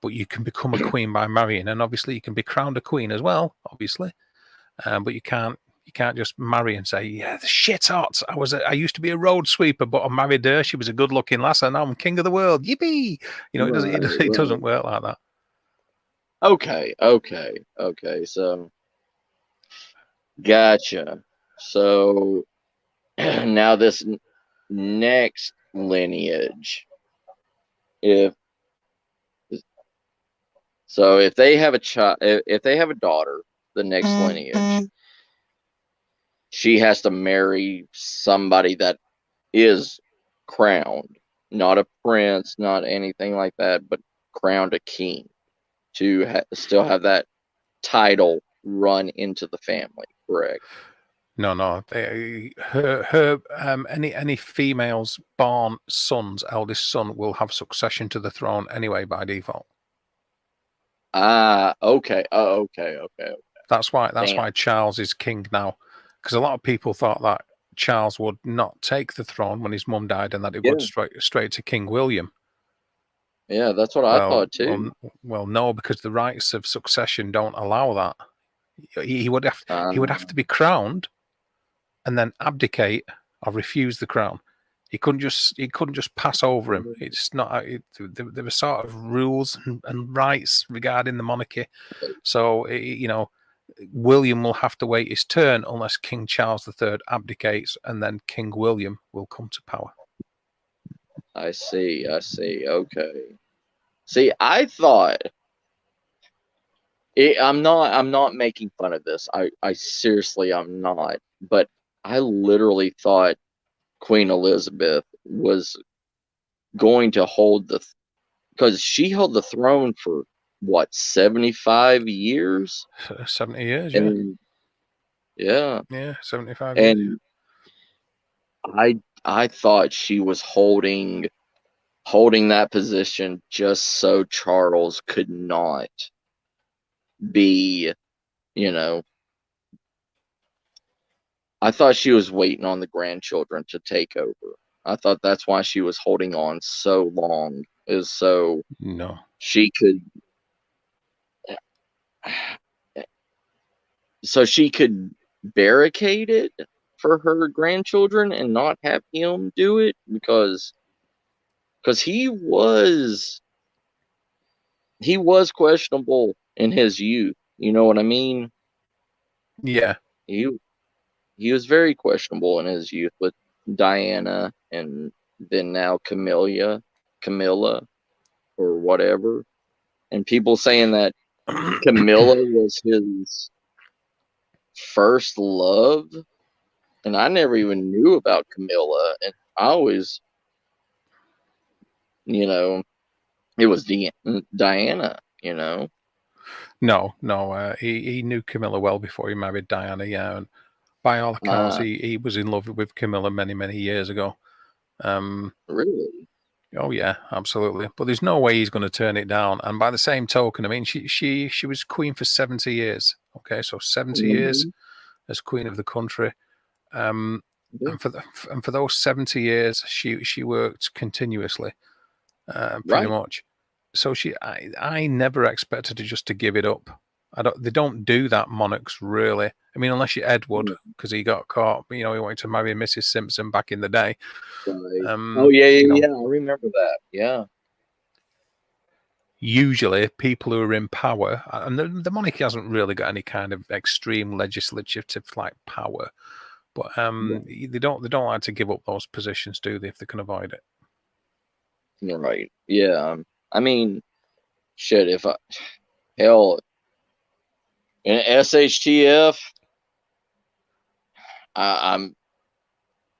S3: but you can become a queen by marrying, and obviously you can be crowned a queen as well, obviously. But you can't just marry and say, yeah, the shit hot. I used to be a road sweeper, but I married her. She was a good looking lass, and now I'm king of the world. Yippee! You know,
S1: Right.
S3: it doesn't
S1: Right.
S3: work like that.
S1: Okay. Okay. Okay. So gotcha. So now this next lineage, if if they have a child, if they have a daughter, the next lineage, she has to marry somebody that is crowned, not a prince, not anything like that, but crowned a king to still have that title run into the family. Correct.
S3: No. Her any female's born son's eldest son will have succession to the throne anyway by default.
S1: Ah, okay. Oh, okay. Okay.
S3: That's
S1: Damn.
S3: why Charles is king now, because a lot of people thought that Charles would not take the throne when his mum died, and that it would
S1: Yeah.
S3: straight to King William.
S1: Yeah. That's what I
S3: Well,
S1: thought too.
S3: no, because the rights of succession don't allow that. He would have to be crowned and then abdicate or refuse the crown. He couldn't just pass over him. It's not. There were sort of rules and rights regarding the monarchy. So you know, William will have to wait his turn unless King Charles III abdicates, and then King William will come to power.
S1: I see. Okay. See, I thought I'm not making fun of this. I seriously I'm not. But I literally thought Queen Elizabeth was going to hold because she held the throne for what, 75 years?
S3: 70 years, yeah.
S1: And yeah.
S3: Yeah, 75 years.
S1: And I thought she was holding that position just so Charles could not be, you know, I thought she was waiting on the grandchildren to take over. I thought that's why she was holding on so long, is so
S3: No.
S1: she could barricade it for her grandchildren and not have him do it, because he was questionable in his youth. You know what I mean?
S3: Yeah.
S1: He was very questionable in his youth with Diana, and then now Camilla or whatever. And people saying that Camilla was his first love. And I never even knew about Camilla. And I always, it was Diana,
S3: No. He knew Camilla well before he married Diana, yeah. And by all accounts, he was in love with Camilla many, many years ago.
S1: Really?
S3: Oh yeah, absolutely. But there's no way he's going to turn it down. And by the same token, I mean, she was queen for 70 years. Okay, so 70 years as queen of the country. And for those 70 years, she worked continuously, pretty much. So I never expected her just to give it up. They don't do that, monarchs, really. I mean, unless you're Edward, because he got caught. He wanted to marry Mrs. Simpson back in the day.
S1: Right. Oh yeah, I remember that. Yeah.
S3: Usually, people who are in power, and the monarchy hasn't really got any kind of extreme legislative like power, but they don't like to give up those positions, do they? If they can avoid it.
S1: Right. Yeah. I mean, shit. Hell, in SHTF, I'm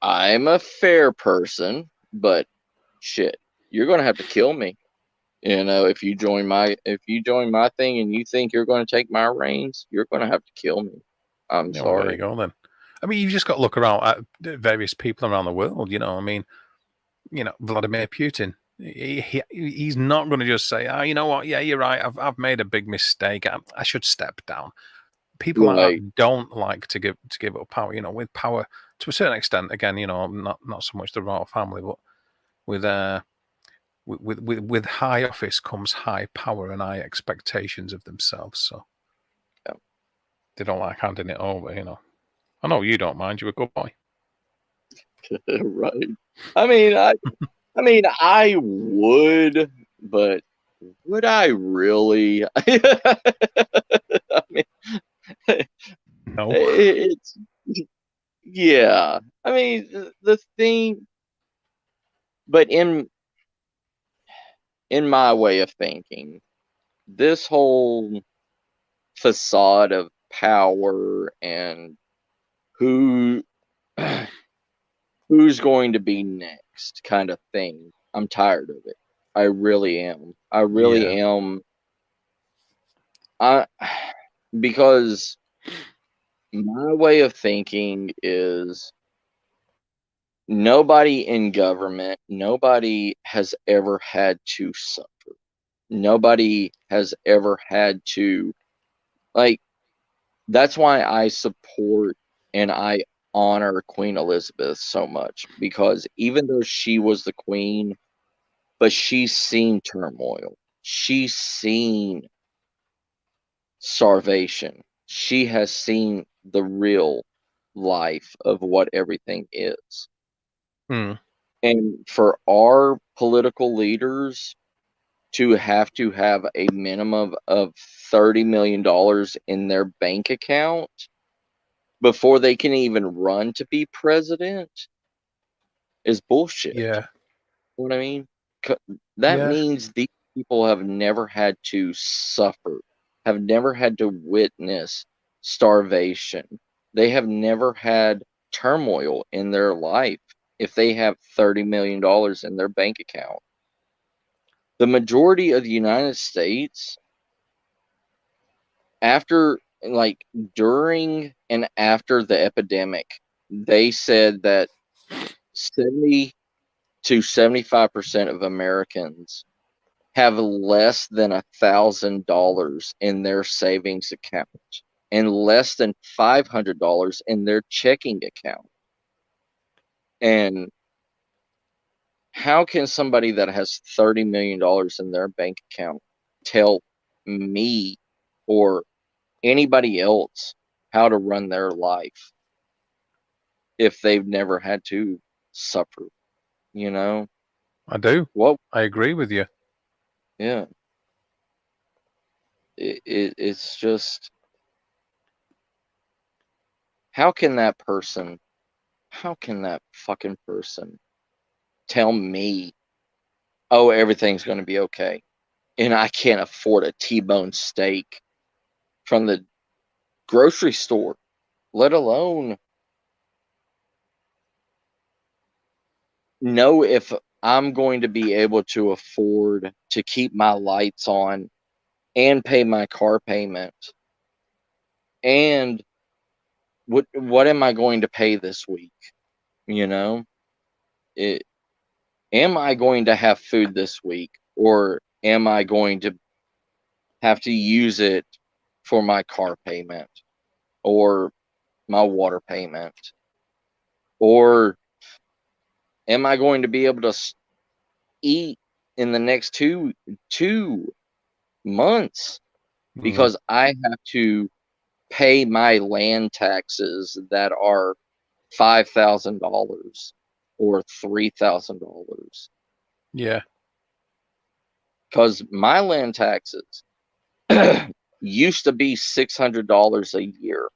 S1: a fair person, but shit, you're gonna have to kill me. If you join my thing and you think you're going to take my reins, you're going to have to kill me. I'm sorry.
S3: Well, there you go then. I mean, you've just got to look around at various people around the world. I mean, Vladimir Putin. He's not going to just say, "Oh, you know what? Yeah, you're right. I've made a big mistake. I should step down." People like that don't like to give up power. With power to a certain extent. Again, not so much the royal family, but with high office comes high power and high expectations of themselves. So they don't like handing it over. I know you don't mind. You're a good boy.
S1: Right. I mean, I would, but would I really? I mean,
S3: no.
S1: It's yeah. I mean, the thing, but in my way of thinking, this whole facade of power and who's going to be next kind of thing, I'm tired of it. I really am. I really am. Because my way of thinking is nobody in government, nobody has ever had to suffer. Nobody has ever had to, that's why I support and I honor Queen Elizabeth so much, because even though she was the queen, but she's seen turmoil. She's seen starvation. She has seen the real life of what everything is. And for our political leaders to have a minimum of $30 million in their bank account before they can even run to be president is bullshit.
S3: Yeah.
S1: You know what I mean? That
S3: Yeah.
S1: means these people have never had to suffer, have never had to witness starvation. They have never had turmoil in their life if they have $30 million in their bank account. The majority of the United States, during and after the epidemic, they said that 70 to 75% of Americans have less than $1,000 in their savings account and less than $500 in their checking account. And how can somebody that has $30 million in their bank account tell me or anybody else how to run their life if they've never had to suffer? You know?
S3: I do.
S1: Well,
S3: I agree with you.
S1: yeah. It's just, how can that fucking person tell me, oh, everything's going to be okay, and I can't afford a T-bone steak from the grocery store, let alone know if I'm going to be able to afford to keep my lights on and pay my car payment, and what am I going to pay this week? You know, am I going to have food this week, or am I going to have to use it for my car payment or my water payment? Or am I going to be able to eat in the next two months because I have to pay my land taxes that are $5,000 or $3,000?
S3: Yeah.
S1: Because my land taxes used to be $600 a year,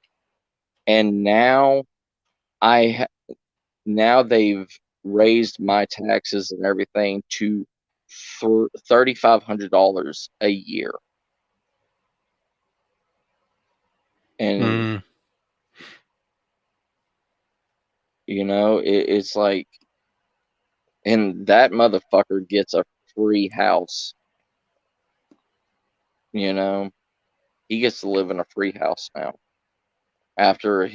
S1: and now now they've raised my taxes and everything to $3,500 a year. And you know, it's like, and that motherfucker gets a free house. You know, he gets to live in a free house now after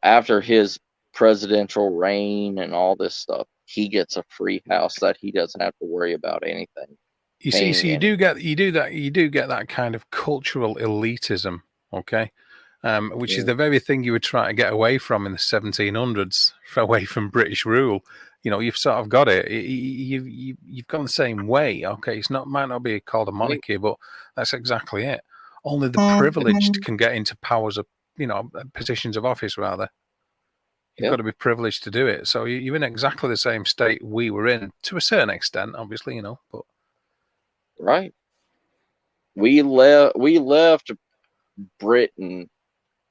S1: after his presidential reign and all this stuff. He gets a free house that he doesn't have to worry about anything.
S3: You see, so you do get that kind of cultural elitism, okay, which is the very thing you were trying to get away from in the 1700s, away from British rule. You know, you've sort of got it. You've gone the same way. Okay, might not be called a monarchy, but that's exactly it. Only the privileged can get into positions of office, rather. You've got to be privileged to do it. So you're in exactly the same state we were in, to a certain extent, obviously, but.
S1: Right. We left Britain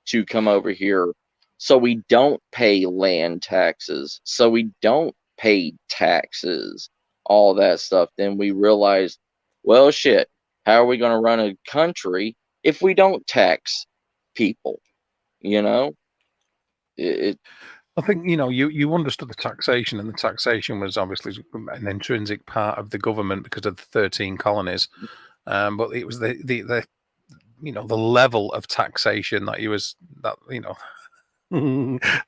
S1: to come over here so we don't pay land taxes, so we don't pay taxes, all that stuff. Then we realized, well, shit, how are we going to run a country if we don't tax people? You know,
S3: I think you understood the taxation, and the taxation was obviously an intrinsic part of the government because of the 13 colonies. But it was the level of taxation that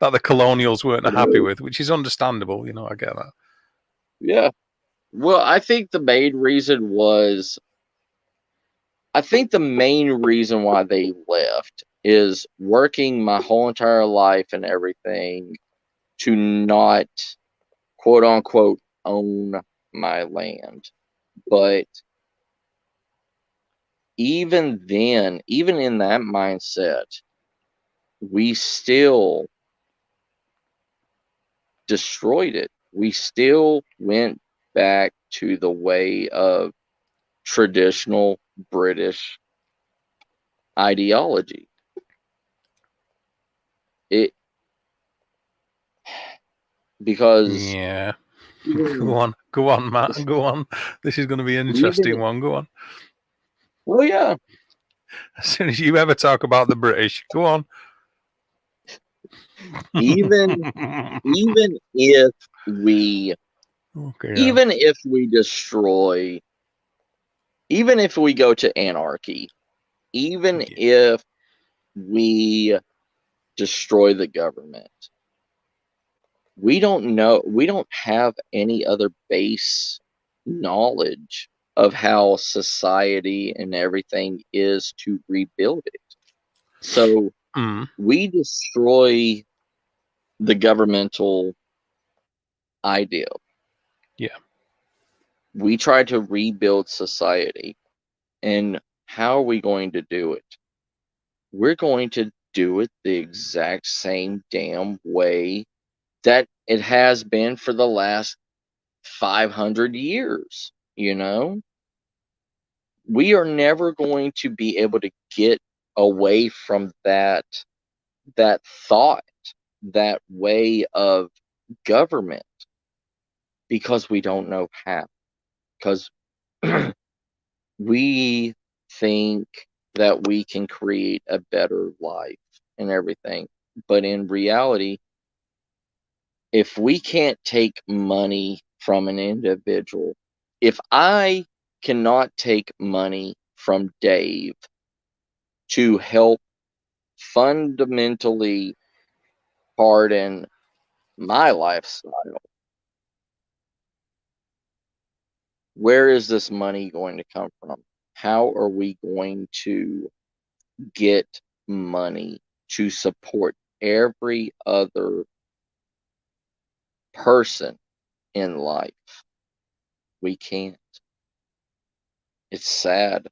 S3: that the colonials weren't happy with, which is understandable. I get that.
S1: Yeah. Well, I think the main reason why they left is working my whole entire life and everything to not, quote unquote, own my land. But even then, even in that mindset, we still destroyed it. We still went back to the way of traditional British ideology. Because
S3: Yeah. Go on, Matt. Go on. This is going to be an interesting one. Go on.
S1: Well, yeah.
S3: As soon as you ever talk about the British, go on.
S1: Even if we destroy, even if we go to anarchy, even if we destroy the government, we don't have any other base knowledge of how society and everything is to rebuild it. So we destroy the governmental idea.
S3: Yeah.
S1: We try to rebuild society. And how are we going to do it? We're going to do it the exact same damn way that it has been for the last 500 years, you know? We are never going to be able to get away from that thought, that way of government, because we don't know how. Because we think that we can create a better life and everything. But in reality, if we can't take money from an individual, if I cannot take money from Dave to help fundamentally harden my lifestyle, where is this money going to come from? How are we going to get money to support every other person in life? We can't. It's sad.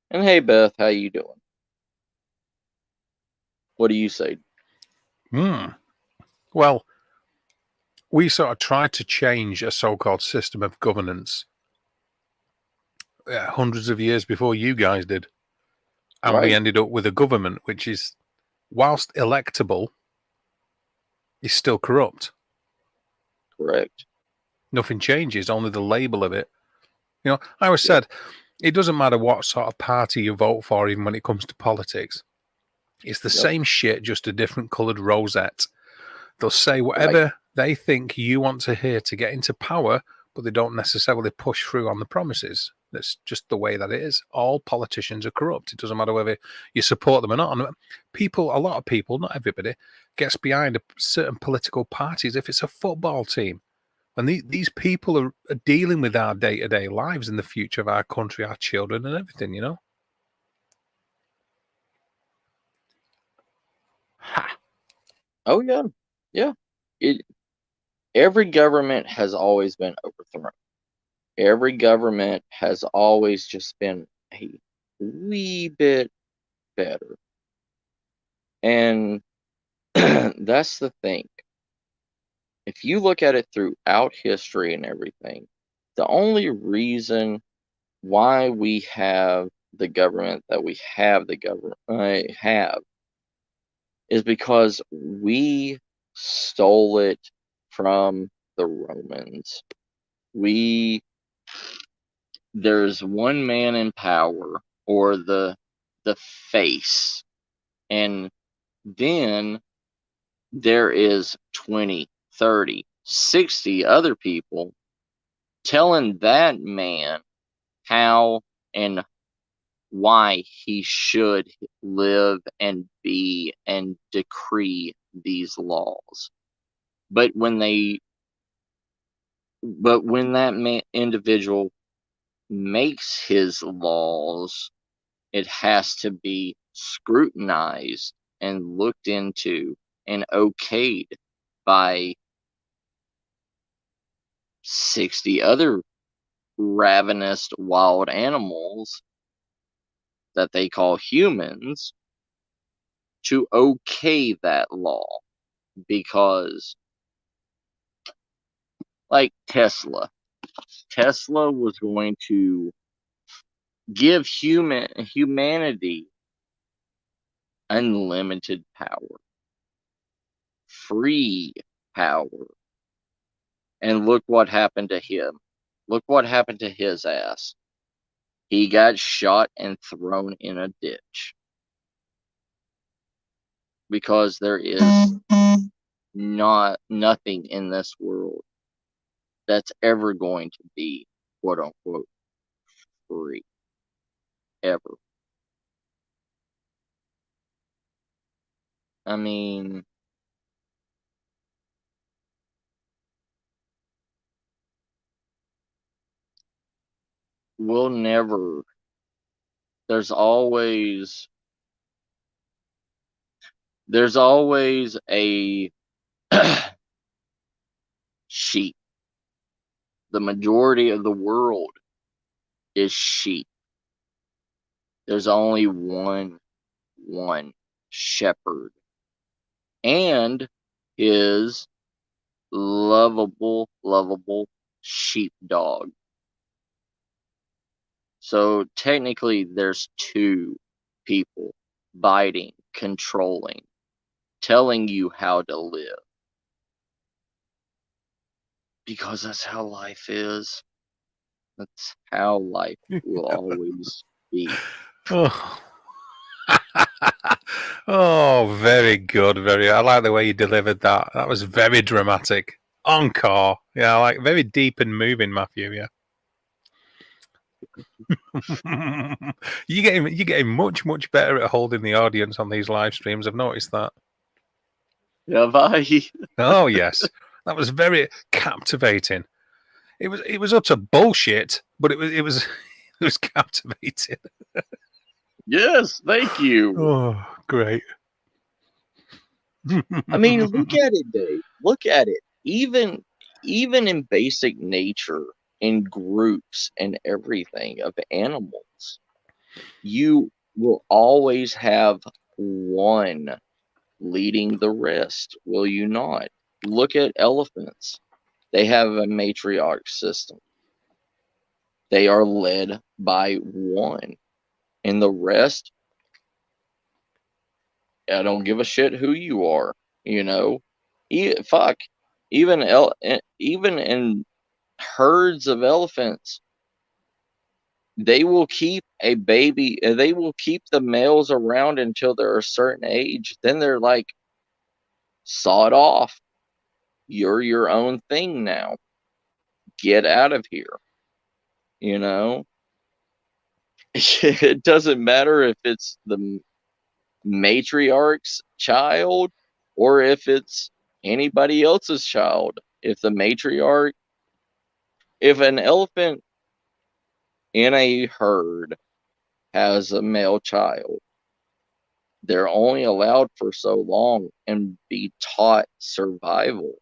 S1: And hey, Beth, how you doing? What do you say?
S3: Well, we sort of tried to change a so-called system of governance hundreds of years before you guys did. And we ended up with a government which is, whilst electable, is still corrupt.
S1: Correct.
S3: Nothing changes, only the label of it. You know, I always said, it doesn't matter what sort of party you vote for, even when it comes to politics. It's the same shit, just a different coloured rosette. They'll say whatever they think you want to hear to get into power, but they don't necessarily push through on the promises. That's just the way that it is. All politicians are corrupt. It doesn't matter whether you support them or not. And people, a lot of people, not everybody, gets behind certain political parties if it's a football team. And these people are dealing with our day-to-day lives and the future of our country, our children and everything, you know? Ha!
S1: Oh, yeah. Yeah. Every government has always been overthrown. Every government has always just been a wee bit better. And that's the thing. If you look at it throughout history and everything, the only reason why we have the government that we have is because we stole it from the Romans. There's one man in power, or the face, and then there is 20, 30, 60 other people telling that man how and why he should live and be and decree these laws. But when that individual makes his laws, it has to be scrutinized and looked into and okayed by 60 other ravenous wild animals that they call humans to okay that law. Because, like Tesla, Tesla was going to give humanity unlimited power, free power. And look what happened to him. Look what happened to his ass. He got shot and thrown in a ditch. Because there is nothing in this world that's ever going to be, quote unquote, free. Ever. I mean, we'll never. There's always a sheep. The majority of the world is sheep. There's only one shepherd. And his lovable sheepdog. So technically there's two people biting, controlling, telling you how to live. Because that's how life is. That's how life will always be.
S3: Oh. Oh, very good. I like the way you delivered that. That was very dramatic. Encore. Yeah, like very deep and moving, Matthew. Yeah. You're getting much better at holding the audience on these live streams. I've noticed that.
S1: Have I?
S3: Oh yes, that was very captivating. It was utter bullshit, but it was captivating.
S1: Yes, thank you.
S3: Oh, great.
S1: I mean, look at it, Dave. Look at it. Even in basic nature, in groups and everything of animals, you will always have one leading the rest, will you not? Look at elephants. They have a matriarch system. They are led by one. And the rest, I don't give a shit who you are, you know? Fuck. Even in herds of elephants, they will keep a baby, they will keep the males around until they're a certain age. Then they're like, sawed off. You're your own thing now. Get out of here. You know? It doesn't matter if it's the matriarch's child or if it's anybody else's child. If an elephant in a herd has a male child, they're only allowed for so long and be taught survival.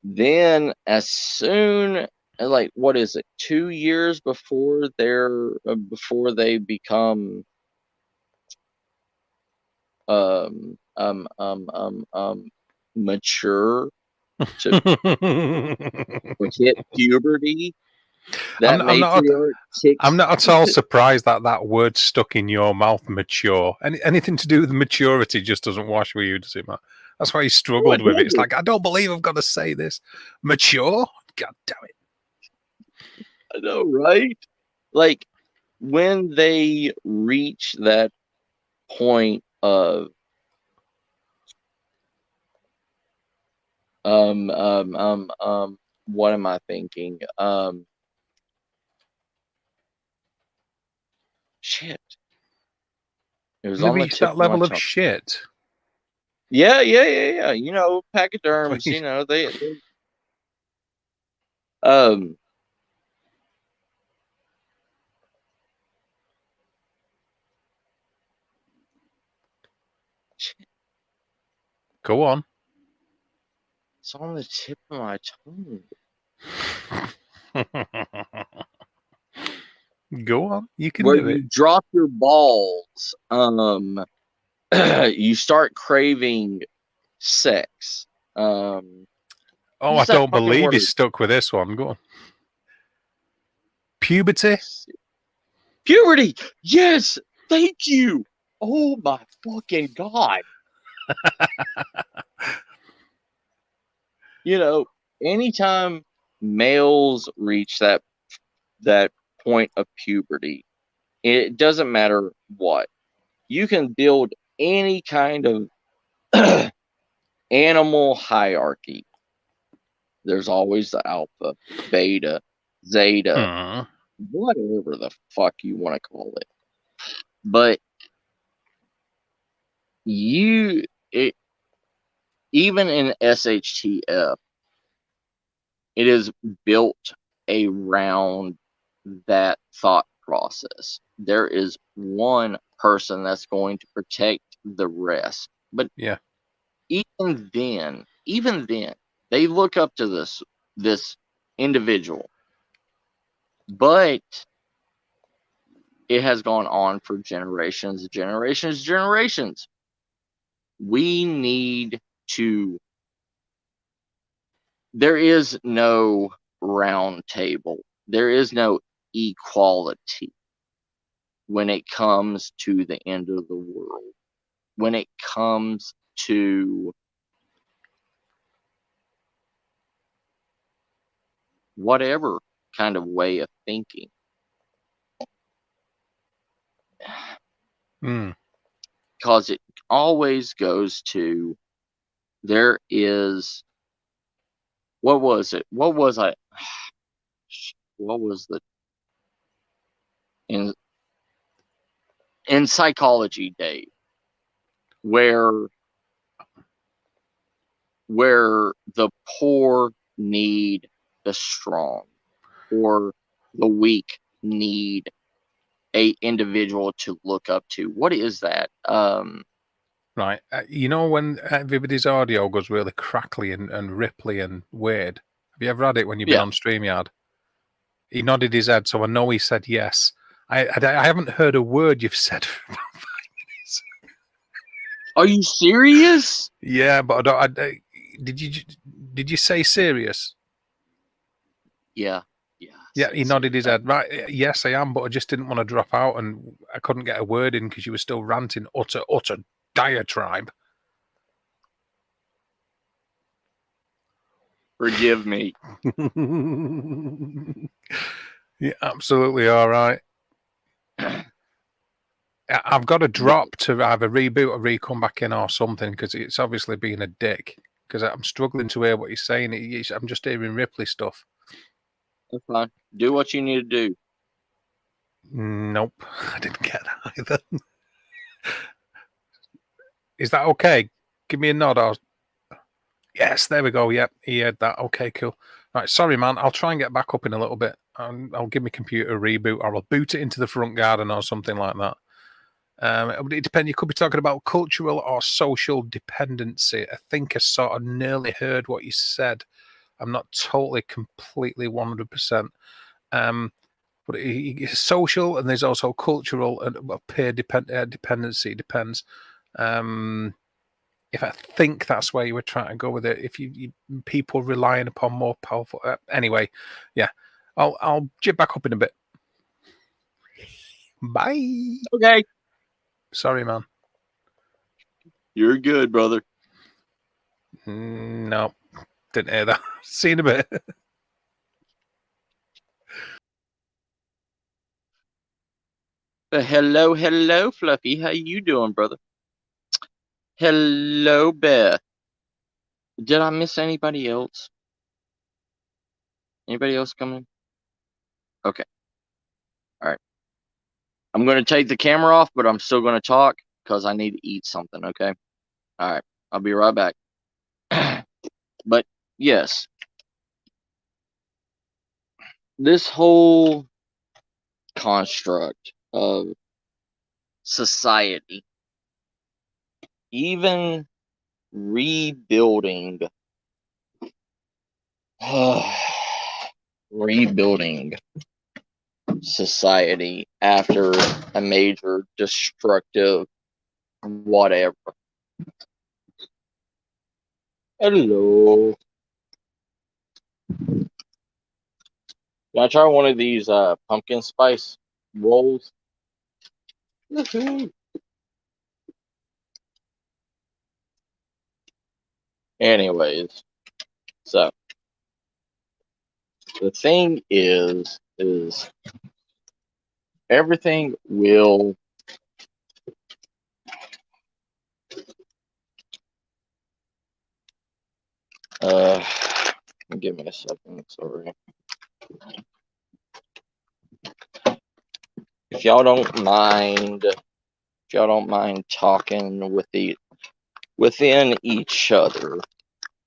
S1: Then as soon as, like, what is it, 2 years before they become mature to hit puberty, that matriarch kicks.
S3: I'm not at all surprised that word stuck in your mouth, mature. Anything to do with maturity just doesn't wash with you, does it, Matt? That's why you struggled with it. It's like, I don't believe I've got to say this. Mature? God damn it.
S1: I know, right? Like, when they reach that point of what am I thinking? Shit. It was
S3: When they
S1: on the
S3: reach
S1: tip
S3: that
S1: of my
S3: level of
S1: tongue.
S3: shit.
S1: Yeah. You know, pachyderms,
S3: Please.
S1: you know, they
S3: Go on.
S1: it's on the tip of my tongue.
S3: Go on. You can
S1: Where
S3: do
S1: you
S3: it.
S1: drop your balls, you start craving sex.
S3: Oh, I
S1: What's that
S3: don't
S1: fucking
S3: believe
S1: word?
S3: he's stuck with this one. Go on. Puberty?
S1: Puberty! Yes! Thank you! Oh my fucking God. You know, anytime males reach that point of puberty, it doesn't matter what. You can build any kind of animal hierarchy. There's always the alpha, beta, zeta, whatever the fuck you want to call it. But even in SHTF, it is built around that thought process. There is one person that's going to protect the rest. But
S3: yeah,
S1: even then, they look up to this individual. But it has gone on for generations. We need to. There is no round table. There is no equality when it comes to the end of the world. When it comes to whatever kind of way of thinking. Because it always goes to, there is, what was it? What was the, in psychology, Dave, where the poor need the strong, or the weak need a individual to look up to. What is that?
S3: Right. You know when everybody's audio goes really crackly and ripply and weird? Have you ever had it when you've been on StreamYard? He nodded his head, so I know he said yes. I haven't heard a word you've said for about 5 minutes.
S1: Are you serious?
S3: Yeah, but did you say serious?
S1: Yeah.
S3: Yeah, he nodded his head. Right, yes, I am, but I just didn't want to drop out, and I couldn't get a word in because you were still ranting utter diatribe.
S1: Forgive me.
S3: You're absolutely all right. I've got to drop to either reboot or re-come back in or something, because it's obviously being a dick, because I'm struggling to hear what he's saying. I'm just hearing Ripley stuff.
S1: That's fine. Do what you need to do.
S3: Nope, I didn't get that either. Is that okay? Give me a nod. Yes, there we go. Yep, he heard that. Okay, cool. Right, sorry, man. I'll try and get back up in a little bit. I'll give my computer a reboot, or I'll boot it into the front garden or something like that. It depends. You could be talking about cultural or social dependency. I think I sort of nearly heard what you said. I'm not totally, completely 100%. But it's social, and there's also cultural and peer dependency. Depends. If I think that's where you were trying to go with it, if you people relying upon more powerful. Anyway, yeah, I'll jib back up in a bit. Bye.
S1: Okay.
S3: Sorry, man.
S1: You're good, brother.
S3: No, didn't hear that. See you in a bit.
S1: Hello, Fluffy. How you doing, brother? Hello, Beth. Did I miss anybody else? Anybody else coming? Okay. All right. I'm going to take the camera off, but I'm still going to talk because I need to eat something, okay? All right. I'll be right back. But, yes. This whole construct of society, even rebuilding society after a major destructive whatever. Hello. Can I try one of these pumpkin spice rolls? Anyways, so the thing is everything will give me a second, sorry. If y'all don't mind talking within each other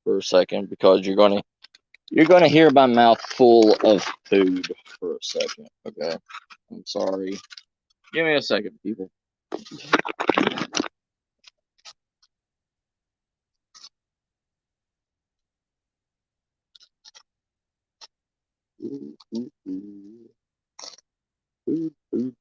S1: for a second, because you're gonna hear my mouth full of food for a second, okay? I'm sorry. Give me a second, people. Food.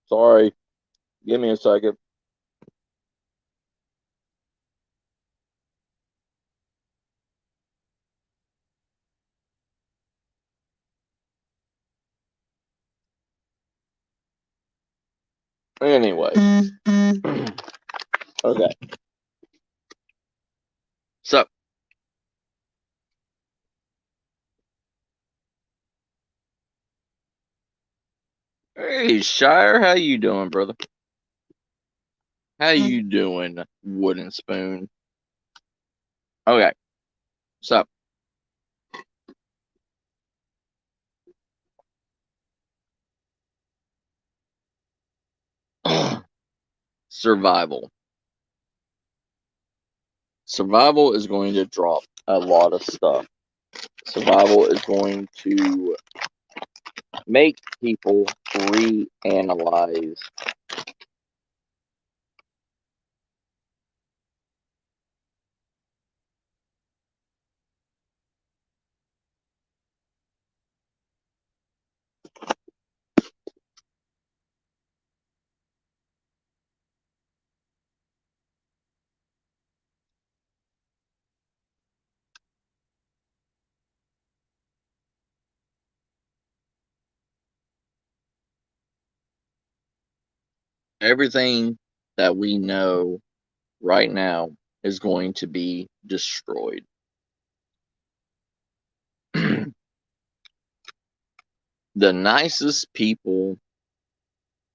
S1: Sorry. Give me a second. Anyway. Okay. So, hey Shire, how you doing, brother? How you doing, wooden spoon? Okay. So, survival. Survival is going to drop a lot of stuff. Survival is going to make people reanalyze everything that we know right now is going to be destroyed. The nicest people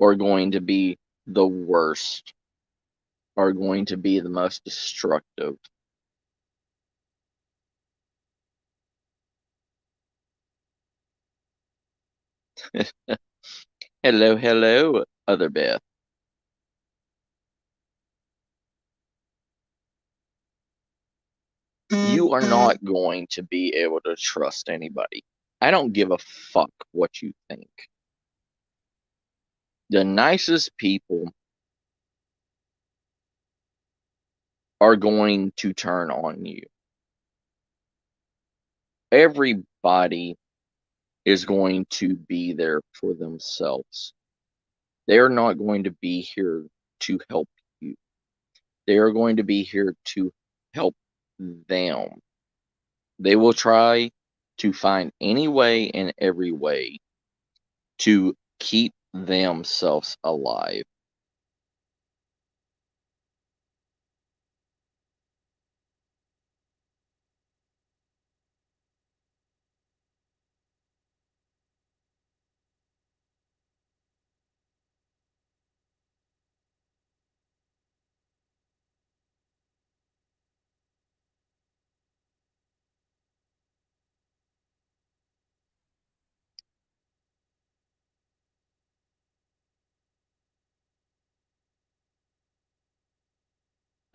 S1: are going to be the worst, are going to be the most destructive. Hello, other Beth. You are not going to be able to trust anybody. I don't give a fuck what you think. The nicest people are going to turn on you. Everybody is going to be there for themselves. They are not going to be here to help you. They are going to be here to help them. They will try to find any way and every way to keep themselves alive.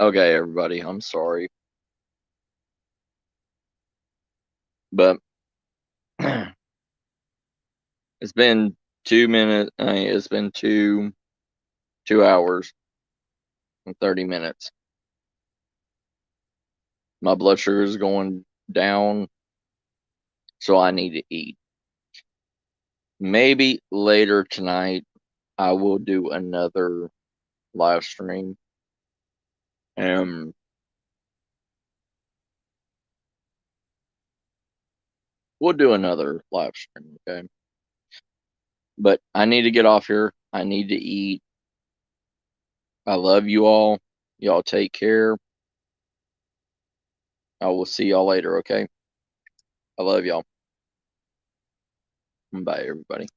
S1: Okay, everybody, I'm sorry. But it's been 2 minutes. It's been 2 hours and 30 minutes. My blood sugar is going down, so I need to eat. Maybe later tonight I will do another live stream. We'll do another live stream, okay? But I need to get off here. I need to eat. I love you all. Y'all take care. I will see y'all later, okay? I love y'all. Bye, everybody.